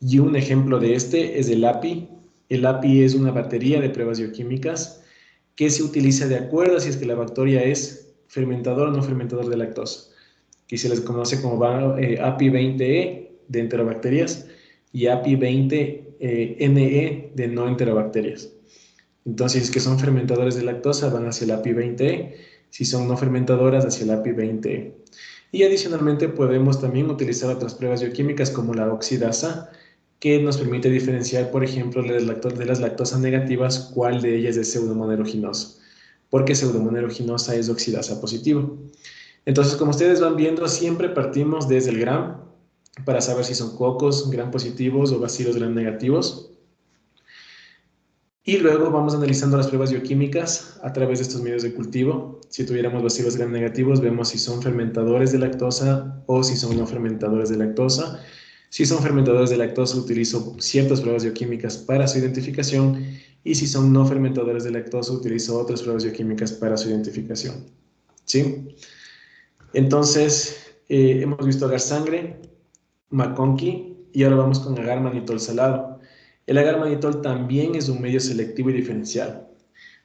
Y un ejemplo de este es el API. El API es una batería de pruebas bioquímicas que se utiliza de acuerdo a si es que la bacteria es fermentador o no fermentador de lactosa, que se les conoce como API 20E de enterobacterias y API 20NE de no enterobacterias. Entonces, si es que son fermentadores de lactosa, van hacia el API 20E, si son no fermentadoras, hacia el API 20E. Y adicionalmente podemos también utilizar otras pruebas bioquímicas como la oxidasa, que nos permite diferenciar, por ejemplo, de las lactosas negativas, cuál de ellas es pseudomonas aeruginosa, porque pseudomonas aeruginosa es oxidasa positivo. Entonces, como ustedes van viendo, siempre partimos desde el gram, para saber si son cocos gram positivos o bacilos gram negativos. Y luego vamos analizando las pruebas bioquímicas a través de estos medios de cultivo. Si tuviéramos bacilos gram negativos, vemos si son fermentadores de lactosa o si son no fermentadores de lactosa. Si son fermentadores de lactosa, utilizo ciertas pruebas bioquímicas para su identificación, y si son no fermentadores de lactosa, utilizo otras pruebas bioquímicas para su identificación. ¿Sí? Entonces, hemos visto agar sangre, McConkey, y ahora vamos con agar manitol salado. El agar manitol también es un medio selectivo y diferencial.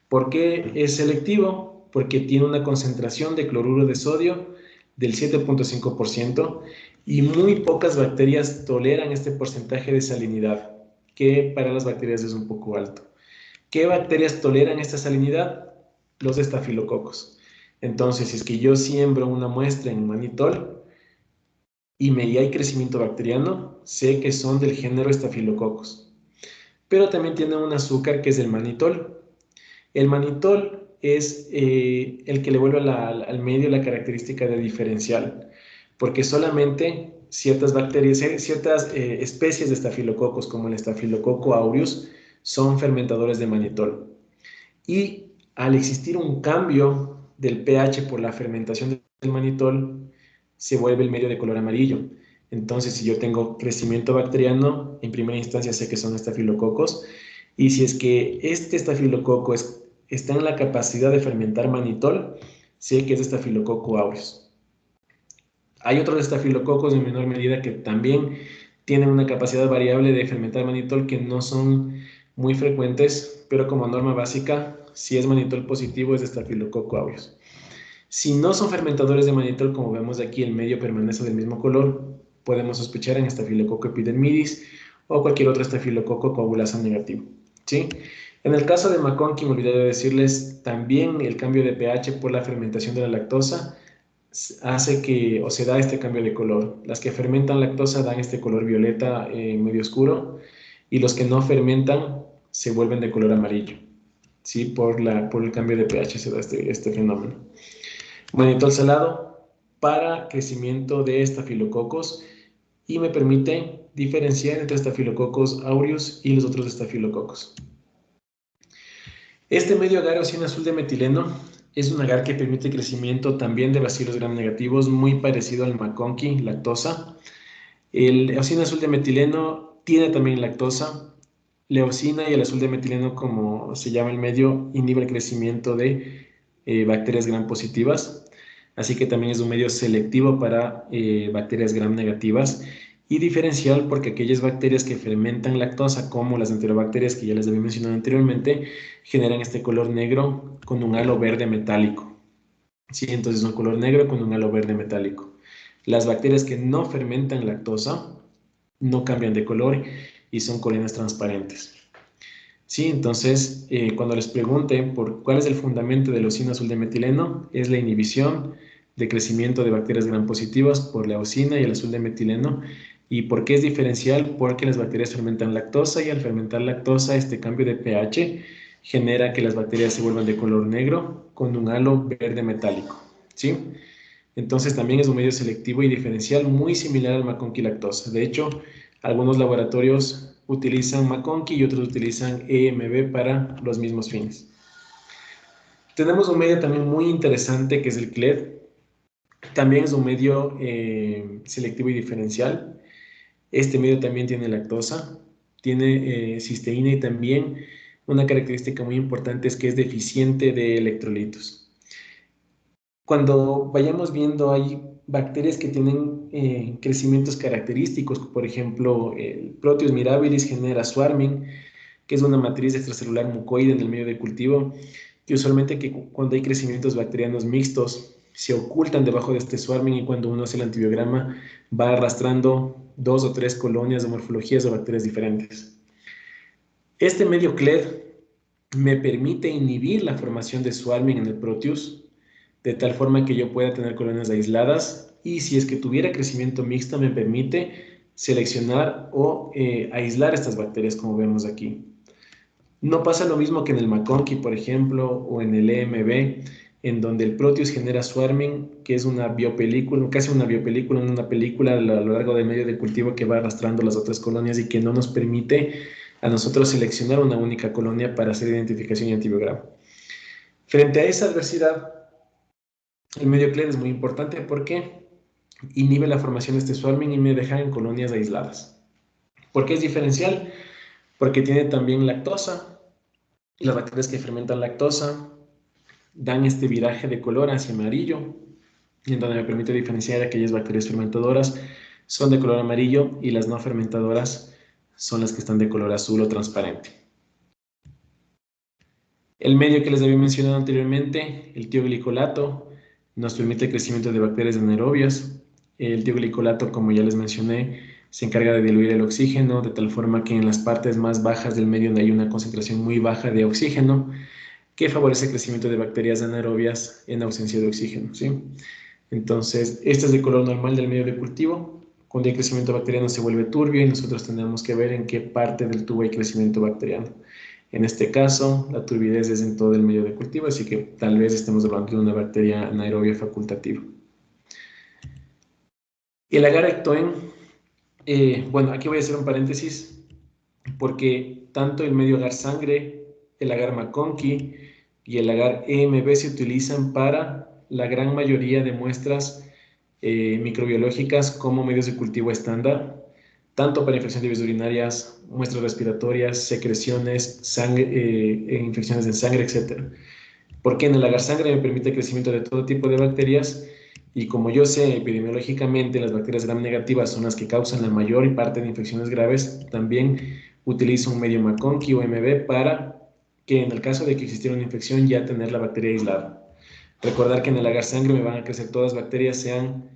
¿Por qué es selectivo? Porque tiene una concentración de cloruro de sodio del 7.5%, y muy pocas bacterias toleran este porcentaje de salinidad, que para las bacterias es un poco alto. ¿Qué bacterias toleran esta salinidad? Los estafilococos. Entonces, si es que yo siembro una muestra en manitol y hay crecimiento bacteriano, sé que son del género estafilococos. Pero también tiene un azúcar que es el manitol. El manitol es el que le vuelve al medio la característica de diferencial, porque solamente ciertas bacterias, ciertas especies de estafilococos, como el estafilococo aureus, son fermentadores de manitol. Y al existir un cambio del pH por la fermentación del manitol, se vuelve el medio de color amarillo. Entonces, si yo tengo crecimiento bacteriano, en primera instancia sé que son estafilococos, y si es que este estafilococo está en la capacidad de fermentar manitol, sé que es estafilococo aureus. Hay otros estafilococos en menor medida que también tienen una capacidad variable de fermentar manitol, que no son muy frecuentes, pero como norma básica, si es manitol positivo, es estafilococo aureus. Si no son fermentadores de manitol, como vemos aquí, el medio permanece del mismo color, podemos sospechar en estafilococo epidermidis o cualquier otro estafilococo coagulasa negativo. ¿Sí? En el caso de McConkey, me olvidé de decirles, también el cambio de pH por la fermentación de la lactosa hace que, o se da este cambio de color. Las que fermentan lactosa dan este color violeta medio oscuro, y los que no fermentan se vuelven de color amarillo. ¿Sí? Por el cambio de pH se da este fenómeno. Manitol salado para crecimiento de estafilococos, y me permite diferenciar entre estafilococos aureus y los otros estafilococos. Este medio agar eosina azul de metileno es un agar que permite crecimiento también de bacilos gram negativos, muy parecido al McConkey lactosa. El eosina azul de metileno tiene también lactosa. La eosina y el azul de metileno, como se llama el medio, inhibe el crecimiento de bacterias gram positivas. Así que también es un medio selectivo para bacterias gram negativas, y diferencial porque aquellas bacterias que fermentan lactosa, como las enterobacterias que ya les había mencionado anteriormente, generan este color negro con un halo verde metálico. ¿Sí? Entonces, un color negro con un halo verde metálico. Las bacterias que no fermentan lactosa no cambian de color y son colinas transparentes. Sí, entonces, cuando les pregunte por cuál es el fundamento de la eosina azul de metileno, es la inhibición de crecimiento de bacterias gram positivas por la eosina y el azul de metileno. ¿Y por qué es diferencial? Porque las bacterias fermentan lactosa, y al fermentar lactosa, este cambio de pH genera que las bacterias se vuelvan de color negro con un halo verde metálico. ¿Sí? Entonces también es un medio selectivo y diferencial muy similar al McConkey lactosa. De hecho, algunos laboratorios utilizan McConkey y otros utilizan EMB para los mismos fines. Tenemos un medio también muy interesante que es el CLED. También es un medio selectivo y diferencial. Este medio también tiene lactosa, tiene cisteína, y también una característica muy importante es que es deficiente de electrolitos. Cuando vayamos viendo, hay bacterias que tienen crecimientos característicos. Por ejemplo, el Proteus mirabilis genera swarming, que es una matriz extracelular mucoide en el medio de cultivo, que usualmente cuando hay crecimientos bacterianos mixtos se ocultan debajo de este swarming, y cuando uno hace el antibiograma va arrastrando 2 o 3 colonias de morfologías de bacterias diferentes. Este medio CLED me permite inhibir la formación de swarming en el Proteus, de tal forma que yo pueda tener colonias aisladas, y si es que tuviera crecimiento mixto, me permite seleccionar o aislar estas bacterias, como vemos aquí. No pasa lo mismo que en el McConkey, por ejemplo, o en el EMB, en donde el Proteus genera swarming, que es una biopelícula, casi una biopelícula, una película a lo largo del medio de cultivo que va arrastrando las otras colonias y que no nos permite a nosotros seleccionar una única colonia para hacer identificación y antibiograma. Frente a esa adversidad, el medio CLED es muy importante porque inhibe la formación de este swarming y me deja en colonias aisladas. ¿Por qué es diferencial? Porque tiene también lactosa, y las bacterias que fermentan lactosa dan este viraje de color hacia amarillo, en donde me permite diferenciar aquellas bacterias fermentadoras son de color amarillo y las no fermentadoras son las que están de color azul o transparente. El medio que les había mencionado anteriormente, el tioglicolato, nos permite el crecimiento de bacterias anaerobias. El tioglicolato, como ya les mencioné, se encarga de diluir el oxígeno de tal forma que en las partes más bajas del medio donde hay una concentración muy baja de oxígeno, que favorece el crecimiento de bacterias anaerobias en ausencia de oxígeno, ¿sí? Entonces, este es de color normal del medio de cultivo. Cuando hay crecimiento bacteriano se vuelve turbio y nosotros tenemos que ver en qué parte del tubo hay crecimiento bacteriano. En este caso, la turbidez es en todo el medio de cultivo, así que tal vez estemos hablando de una bacteria anaerobia facultativa. El agar ectoen, bueno, aquí voy a hacer un paréntesis, porque tanto el medio agar sangre, el agar McConkey y el agar EMB se utilizan para la gran mayoría de muestras microbiológicas como medios de cultivo estándar, tanto para infección de vías urinarias, muestras respiratorias, secreciones, infecciones en sangre, etc. Porque en el agar sangre me permite el crecimiento de todo tipo de bacterias y como yo sé epidemiológicamente las bacterias gram negativas son las que causan la mayor parte de infecciones graves, también utilizo un medio McConkey o MB para que en el caso de que existiera una infección ya tener la bacteria aislada. Recordar que en el agar sangre me van a crecer todas bacterias, sean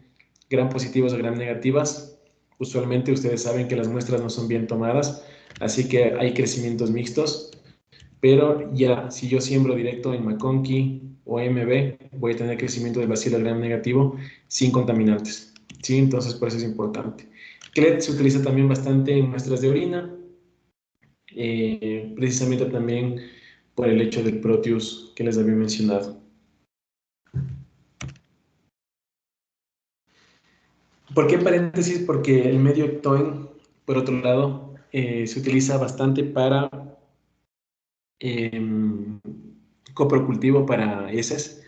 gram positivas o gram negativas. Usualmente ustedes saben que las muestras no son bien tomadas, así que hay crecimientos mixtos, pero ya si yo siembro directo en McConkey o MB, voy a tener crecimiento del bacilo gram negativo sin contaminantes, ¿sí? Entonces por eso es importante. CLED se utiliza también bastante en muestras de orina, precisamente también por el hecho del Proteus que les había mencionado. ¿Por qué paréntesis? Porque el medio ectoen, por otro lado, se utiliza bastante para coprocultivo para heces.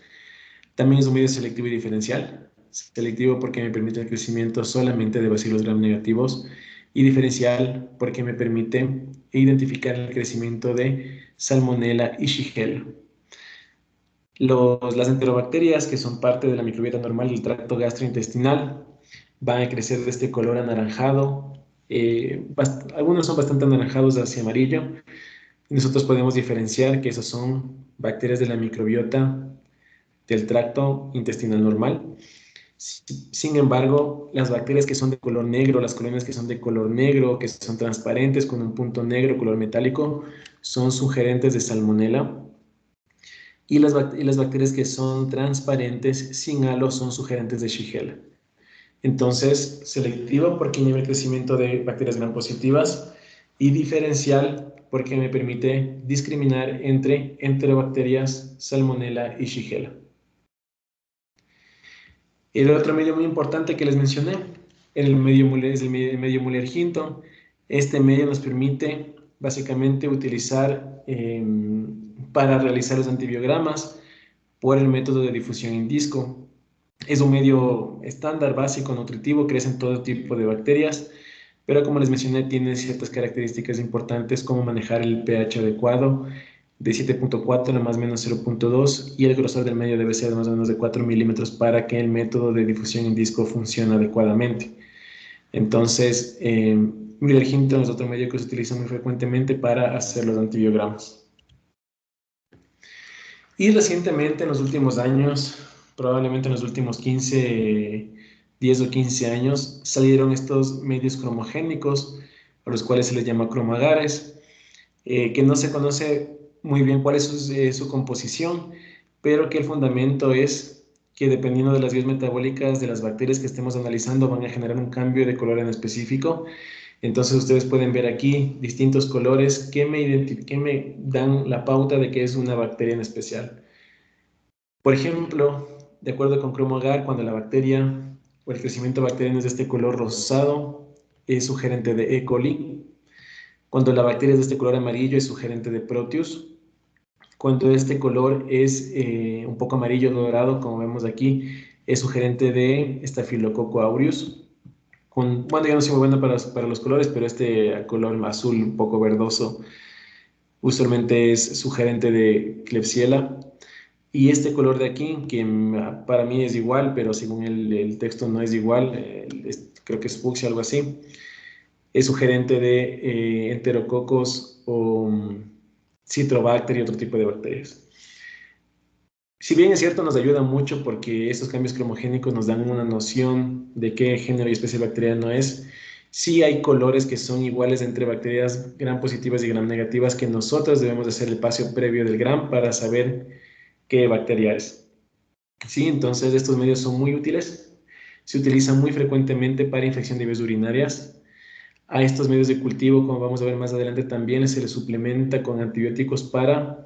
También es un medio selectivo y diferencial. Selectivo porque me permite el crecimiento solamente de bacilos gram negativos y diferencial porque me permite identificar el crecimiento de Salmonella y Shigella. Las enterobacterias, que son parte de la microbiota normal del tracto gastrointestinal, van a crecer de este color anaranjado. Algunos son bastante anaranjados hacia amarillo. Nosotros podemos diferenciar que esas son bacterias de la microbiota del tracto intestinal normal. Sin embargo, las bacterias que son de color negro, las colonias que son de color negro, que son transparentes con un punto negro, color metálico, son sugerentes de Salmonella. Y las bacterias que son transparentes sin halo son sugerentes de Shigella. Entonces, selectivo porque inhibe el crecimiento de bacterias gram positivas y diferencial porque me permite discriminar entre enterobacterias, Salmonella y Shigella. El otro medio muy importante que les mencioné es el medio Muller-Hinton. Este medio nos permite básicamente utilizar para realizar los antibiogramas por el método de difusión in disco. Es un medio estándar, básico, nutritivo, crecen todo tipo de bacterias, pero como les mencioné, tiene ciertas características importantes como manejar el pH adecuado de 7.4 a más o menos 0.2 y el grosor del medio debe ser de más o menos de 4 milímetros para que el método de difusión in disco funcione adecuadamente. Entonces, Muller-Hinton es otro medio que se utiliza muy frecuentemente para hacer los antibiogramas. Y recientemente, en los últimos años, probablemente en los últimos 10 o 15 años, salieron estos medios cromogénicos, a los cuales se les llama cromagares, que no se conoce muy bien cuál es su composición, pero que el fundamento es que dependiendo de las vías metabólicas de las bacterias que estemos analizando van a generar un cambio de color en específico. Entonces ustedes pueden ver aquí distintos colores que me dan la pauta de que es una bacteria en especial. Por ejemplo, de acuerdo con Cromo-Agar, cuando la bacteria o el crecimiento bacteriano es de este color rosado, es sugerente de E. coli. Cuando la bacteria es de este color amarillo, es sugerente de Proteus. Cuando este color es un poco amarillo dorado, como vemos aquí, es sugerente de Staphylococcus aureus. Bueno, yo no soy muy bueno para los colores, pero este color azul un poco verdoso usualmente es sugerente de Klebsiella. Y este color de aquí, que para mí es igual, pero según el texto no es igual, creo que es fucsia, algo así, es sugerente de Enterococos o Citrobacter y otro tipo de bacterias. Si bien es cierto, nos ayuda mucho porque estos cambios cromogénicos nos dan una noción de qué género y especie bacteriana es. Sí hay colores que son iguales entre bacterias gram positivas y gram negativas que nosotros debemos hacer el paseo previo del gram para saber qué bacteria es. Sí, entonces estos medios son muy útiles. Se utilizan muy frecuentemente para infección de vías urinarias. A estos medios de cultivo, como vamos a ver más adelante, también se les suplementa con antibióticos para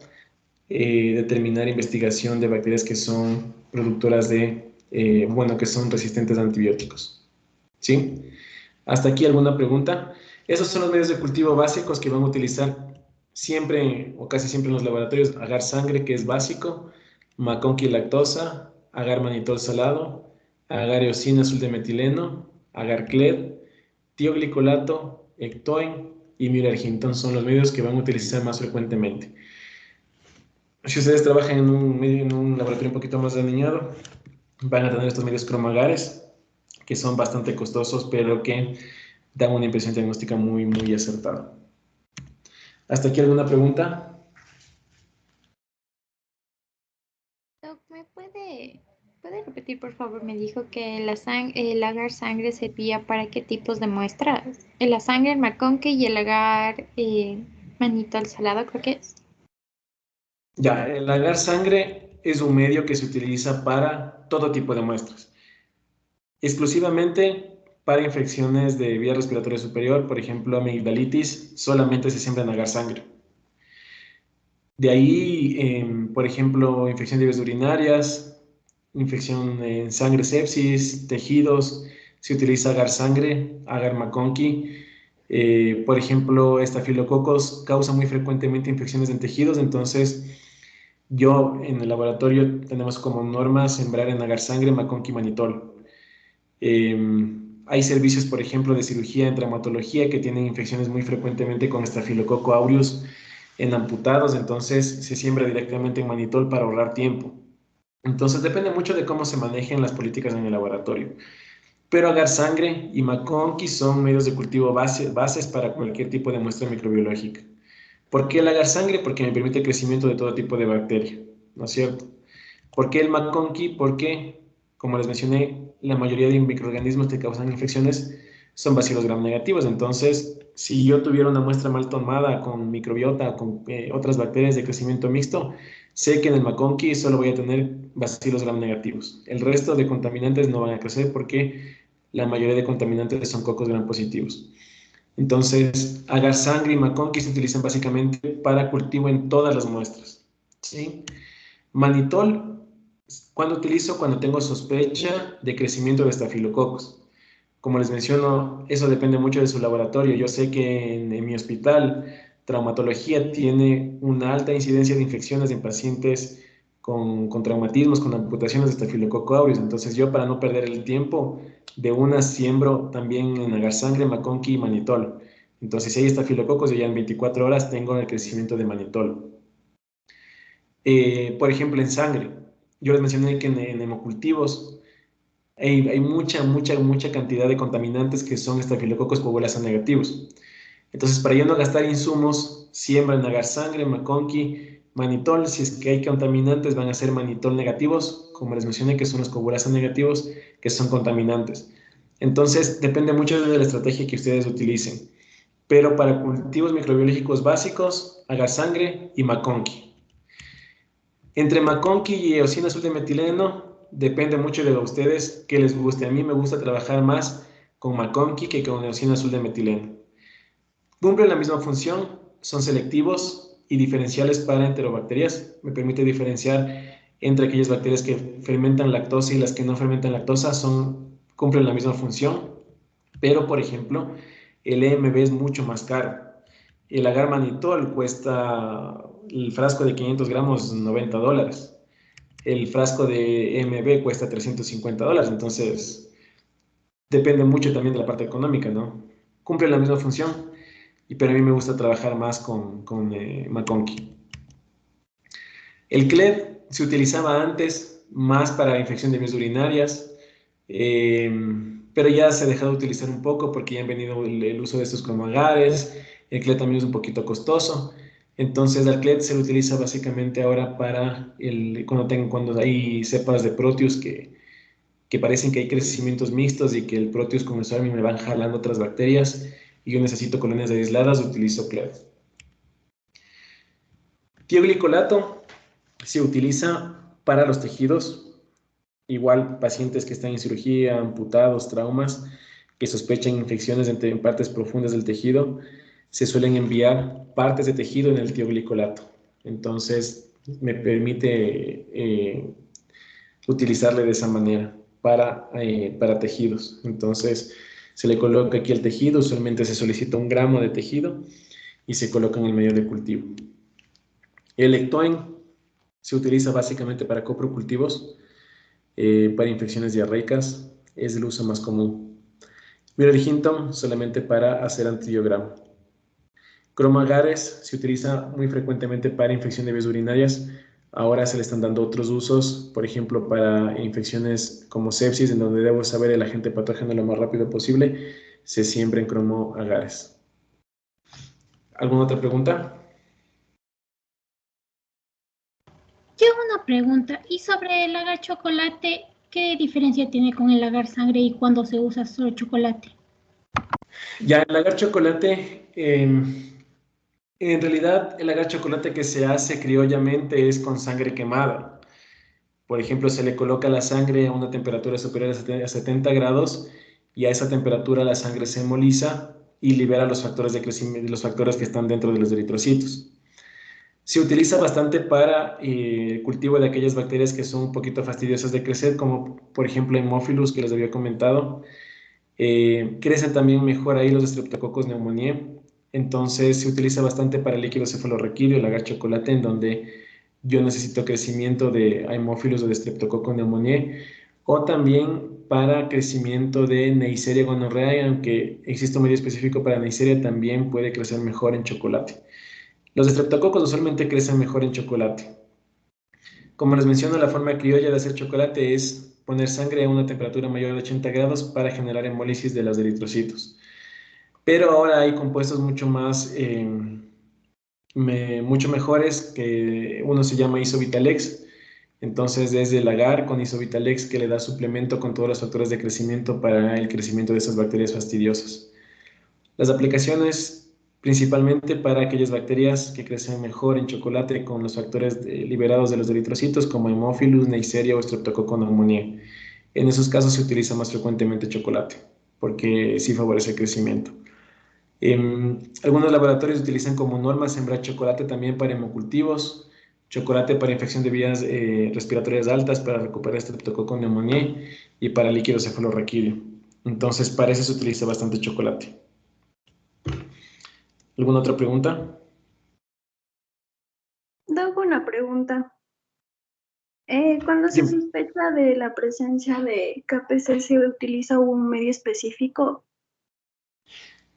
determinar investigación de bacterias que son productoras de, bueno, que son resistentes a antibióticos. ¿Sí? ¿Hasta aquí alguna pregunta? Esos son los medios de cultivo básicos que van a utilizar siempre o casi siempre en los laboratorios. Agar sangre, que es básico, McConkey lactosa, agar manitol salado, agar eosina azul de metileno, agar cled, tioglicolato, ectoin y Müller-Hinton son los medios que van a utilizar más frecuentemente. Si ustedes trabajan en un laboratorio un poquito más alineado, van a tener estos medios cromagares, que son bastante costosos, pero que dan una impresión diagnóstica muy, muy acertada. ¿Hasta aquí alguna pregunta? Doc, ¿puede repetir, por favor? Me dijo que el agar sangre servía para qué tipos de muestras. La sangre, el McConkey y el agar manitol salado, creo que es. Ya, el agar sangre es un medio que se utiliza para todo tipo de muestras. Exclusivamente para infecciones de vía respiratoria superior, por ejemplo, amigdalitis, solamente se siembra en agar sangre. De ahí, por ejemplo, infección de vías urinarias, infección en sangre, sepsis, tejidos, se utiliza agar sangre, agar McConkey. Por ejemplo, estafilococos causa muy frecuentemente infecciones en tejidos, entonces yo en el laboratorio tenemos como norma sembrar en agar sangre, McConkey, manitol. Hay servicios, por ejemplo, de cirugía en traumatología que tienen infecciones muy frecuentemente con Staphylococcus aureus en amputados, entonces se siembra directamente en manitol para ahorrar tiempo. Entonces depende mucho de cómo se manejen las políticas en el laboratorio. Pero agar sangre y McConkey son medios de cultivo bases para cualquier tipo de muestra microbiológica. ¿Por qué el agar sangre? Porque me permite el crecimiento de todo tipo de bacteria, ¿no es cierto? ¿Por qué el McConkey? Porque, como les mencioné, la mayoría de microorganismos que causan infecciones son bacilos gram negativos. Entonces, si yo tuviera una muestra mal tomada con microbiota o con otras bacterias de crecimiento mixto, sé que en el McConkey solo voy a tener bacilos gram negativos. El resto de contaminantes no van a crecer porque la mayoría de contaminantes son cocos gram positivos. Entonces, agar sangre y McConkey se utilizan básicamente para cultivo en todas las muestras. ¿Sí? Manitol, ¿cuándo utilizo? Cuando tengo sospecha de crecimiento de estafilococos. Como les menciono, eso depende mucho de su laboratorio. Yo sé que en mi hospital, traumatología tiene una alta incidencia de infecciones en pacientes con traumatismos, con amputaciones de Staphylococcus aureus. Entonces yo, para no perder el tiempo, de una siembro también en agar sangre, McConkey y manitol. Entonces si hay estafilococos, yo ya en 24 horas tengo el crecimiento de manitol. Por ejemplo, en sangre. Yo les mencioné que en hemocultivos hay mucha cantidad de contaminantes que son estafilococos coagulasa negativos. Entonces, para yo no gastar insumos, siembra en agar sangre, McConkey, manitol. Si es que hay contaminantes, van a ser manitol negativos, como les mencioné, que son los coagulasa negativos, que son contaminantes. Entonces, depende mucho de la estrategia que ustedes utilicen. Pero para cultivos microbiológicos básicos, agar sangre y McConkey. Entre McConkey y eosina azul de metileno, depende mucho de ustedes que les guste. A mí me gusta trabajar más con McConkey que con eosina azul de metileno. Cumplen la misma función, son selectivos y diferenciales para enterobacterias. Me permite diferenciar entre aquellas bacterias que fermentan lactosa y las que no fermentan lactosa cumplen la misma función, pero por ejemplo, el EMB es mucho más caro. El agar manitol cuesta el frasco de 500 gramos $90. El frasco de EMB cuesta $350. Entonces, depende mucho también de la parte económica, ¿no? Cumple la misma función, pero a mí me gusta trabajar más con McConkey. El CLED se utilizaba antes más para infección de vías urinarias, pero ya se ha dejado de utilizar un poco porque ya han venido el uso de estos cromagares. El CLED también es un poquito costoso. Entonces, el CLED se lo utiliza básicamente ahora para cuando hay cepas de Proteus que parecen que hay crecimientos mixtos y que el Proteus con el Swarming me van jalando otras bacterias y yo necesito colonias aisladas, utilizo CLED. Tioglicolato se utiliza para los tejidos, igual pacientes que están en cirugía, amputados, traumas, que sospechan infecciones en partes profundas del tejido, se suelen enviar partes de tejido en el tioglicolato. Entonces, me permite utilizarle de esa manera para tejidos. Entonces, se le coloca aquí el tejido, usualmente se solicita 1 gramo de tejido y se coloca en el medio de cultivo. El Ectoen se utiliza básicamente para coprocultivos, para infecciones diarreicas, es el uso más común. Miller Hinton solamente para hacer antibiograma. Cromagares se utiliza muy frecuentemente para infección de vías urinarias. Ahora se le están dando otros usos, por ejemplo, para infecciones como sepsis, en donde debo saber el agente patógeno lo más rápido posible, se siembra en cromagares. ¿Alguna otra pregunta? Yo una pregunta, y sobre el agar chocolate, ¿qué diferencia tiene con el agar sangre y cuando se usa solo chocolate? Ya, el agar chocolate, en realidad el agar chocolate que se hace criollamente es con sangre quemada. Por ejemplo, se le coloca la sangre a una temperatura superior a 70 grados y a esa temperatura la sangre se hemoliza y libera los factores de crecimiento, los factores que están dentro de los eritrocitos. Se utiliza bastante para cultivo de aquellas bacterias que son un poquito fastidiosas de crecer, como por ejemplo Haemophilus, que les había comentado. Crecen también mejor ahí los Streptococcus pneumoniae. Entonces se utiliza bastante para el líquido cefalorraquídeo, el agar chocolate, en donde yo necesito crecimiento de Haemophilus o de Streptococcus pneumoniae, o también para crecimiento de Neisseria gonorrhoeae, aunque existe un medio específico para Neisseria, también puede crecer mejor en chocolate. Los estreptococos usualmente crecen mejor en chocolate. Como les menciono, la forma criolla de hacer chocolate es poner sangre a una temperatura mayor de 80 grados para generar hemólisis de los eritrocitos. Pero ahora hay compuestos mucho mejores, que uno se llama Isobitalex. Entonces, desde el agar con Isobitalex, que le da suplemento con todos los factores de crecimiento para el crecimiento de esas bacterias fastidiosas. Las aplicaciones principalmente para aquellas bacterias que crecen mejor en chocolate con los factores liberados de los eritrocitos como Haemophilus, Neisseria o Streptococcus pneumoniae. En esos casos se utiliza más frecuentemente chocolate porque sí favorece el crecimiento. Algunos laboratorios utilizan como norma sembrar chocolate también para hemocultivos, chocolate para infección de vías respiratorias altas, para recuperar Streptococcus pneumoniae y para líquido cefalorraquídeo. Entonces, para eso se utiliza bastante chocolate. ¿Alguna otra pregunta? Doug, una pregunta. Cuando se sospecha de la presencia de KPC, ¿se utiliza un medio específico?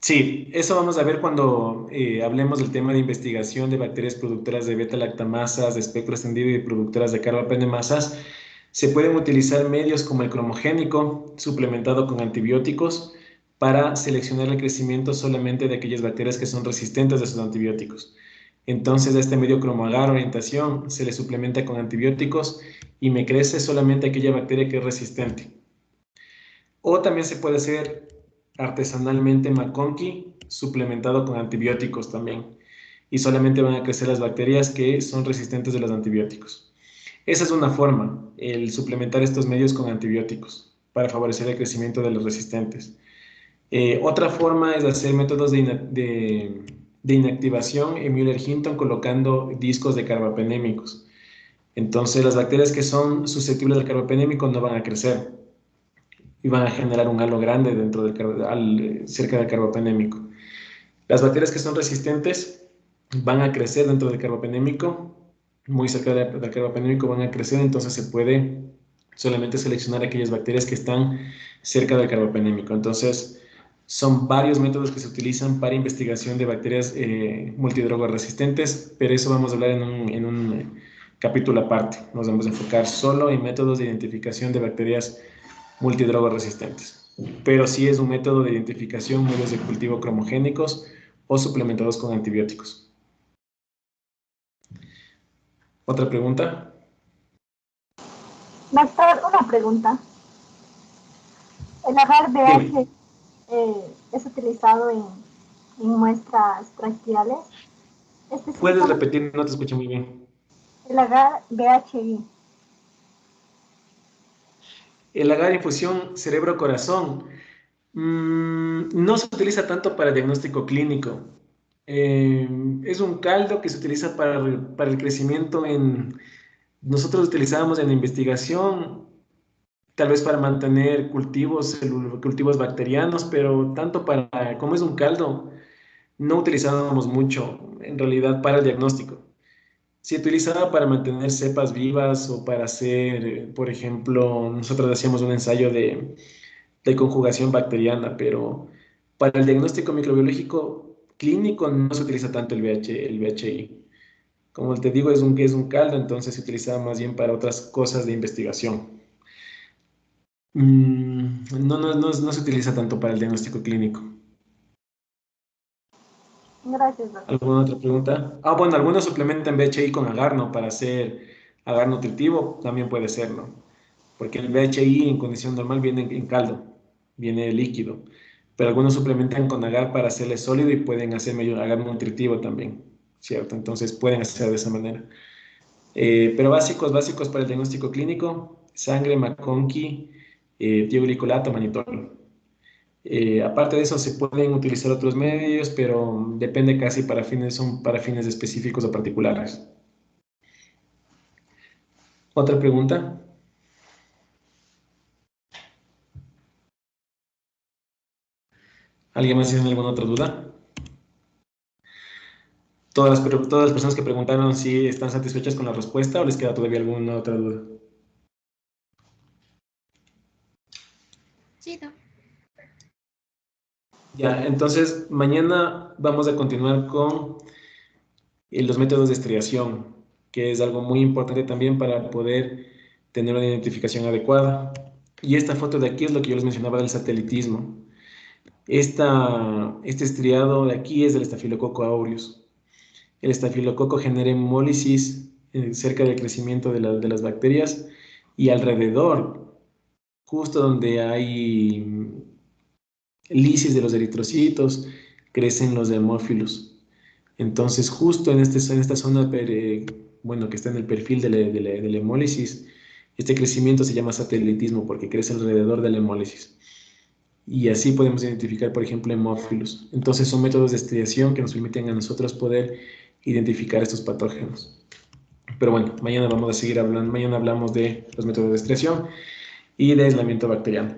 Sí, eso vamos a ver cuando hablemos del tema de investigación de bacterias productoras de beta-lactamasas, de espectro extendido y productoras de carbapenemasas. Se pueden utilizar medios como el cromogénico, suplementado con antibióticos, para seleccionar el crecimiento solamente de aquellas bacterias que son resistentes a esos antibióticos. Entonces, a este medio cromoagar orientación se le suplementa con antibióticos y me crece solamente aquella bacteria que es resistente. O también se puede hacer artesanalmente McConkey suplementado con antibióticos también. Y solamente van a crecer las bacterias que son resistentes de los antibióticos. Esa es una forma, el suplementar estos medios con antibióticos para favorecer el crecimiento de los resistentes. Otra forma es hacer métodos de inactivación en Müller-Hinton colocando discos de carbapenémicos. Entonces, las bacterias que son susceptibles al carbapenémico no van a crecer y van a generar un halo grande dentro cerca del carbapenémico. Las bacterias que son resistentes van a crecer dentro del carbapenémico, muy cerca del carbapenémico van a crecer, entonces se puede solamente seleccionar aquellas bacterias que están cerca del carbapenémico. Entonces, son varios métodos que se utilizan para investigación de bacterias multidrogas resistentes, pero eso vamos a hablar en un capítulo aparte. Nos vamos a enfocar solo en métodos de identificación de bacterias multidrogas resistentes. Pero sí es un método de identificación medios de cultivo cromogénicos o suplementados con antibióticos. ¿Otra pregunta? Doctor, una pregunta. El agar BH es utilizado en muestras traqueales. ¿Puedes repetir? No te escucho muy bien. El agar BHI. El agar infusión cerebro-corazón no se utiliza tanto para diagnóstico clínico. Es un caldo que se utiliza para el crecimiento nosotros utilizábamos en la investigación, tal vez para mantener cultivos bacterianos, pero tanto como es un caldo, no utilizábamos mucho en realidad para el diagnóstico. Se utilizaba para mantener cepas vivas o para hacer, por ejemplo, nosotros hacíamos un ensayo de conjugación bacteriana, pero para el diagnóstico microbiológico clínico no se utiliza tanto el VHI. Como te digo, es un caldo, entonces se utilizaba más bien para otras cosas de investigación. No se utiliza tanto para el diagnóstico clínico. Gracias, doctor. ¿Alguna otra pregunta? Bueno, algunos suplementan VHI con agar, ¿no? Para hacer agar nutritivo, también puede ser, ¿no? Porque el VHI en condición normal viene en caldo, viene líquido. Pero algunos suplementan con agar para hacerle sólido y pueden hacer medio agar nutritivo también, ¿cierto? Entonces pueden hacer de esa manera. Pero básicos para el diagnóstico clínico, sangre, McConkey, tioglicolato, manitol. Aparte de eso, se pueden utilizar otros medios, pero depende casi son para fines específicos o particulares. ¿Otra pregunta? ¿Alguien más tiene alguna otra duda? Todas las personas que preguntaron si están satisfechas con la respuesta o les queda todavía alguna otra duda. Sí, no. Ya, entonces mañana vamos a continuar con los métodos de estriación, que es algo muy importante también para poder tener una identificación adecuada. Y esta foto de aquí es lo que yo les mencionaba del satelitismo. Este estriado de aquí es del Staphylococcus aureus. El estafilococo genera hemólisis cerca del crecimiento de las bacterias y alrededor, justo donde hay lisis de los eritrocitos, crecen los hemófilos. Entonces, justo en esta zona, que está en el perfil de la hemólisis, este crecimiento se llama satelitismo porque crece alrededor de la hemólisis. Y así podemos identificar, por ejemplo, hemófilos. Entonces, son métodos de estriación que nos permiten a nosotros poder identificar estos patógenos. Pero bueno, mañana vamos a seguir hablando. Mañana hablamos de los métodos de estriación y de aislamiento bacteriano.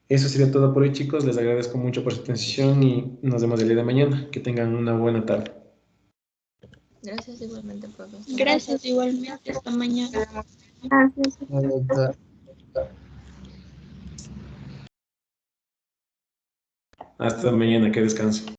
Eso sería todo por hoy, chicos. Les agradezco mucho por su atención y nos vemos el día de mañana. Que tengan una buena tarde. Gracias igualmente, profesor. Gracias igualmente. Hasta mañana. Gracias. Hasta mañana. Que descansen.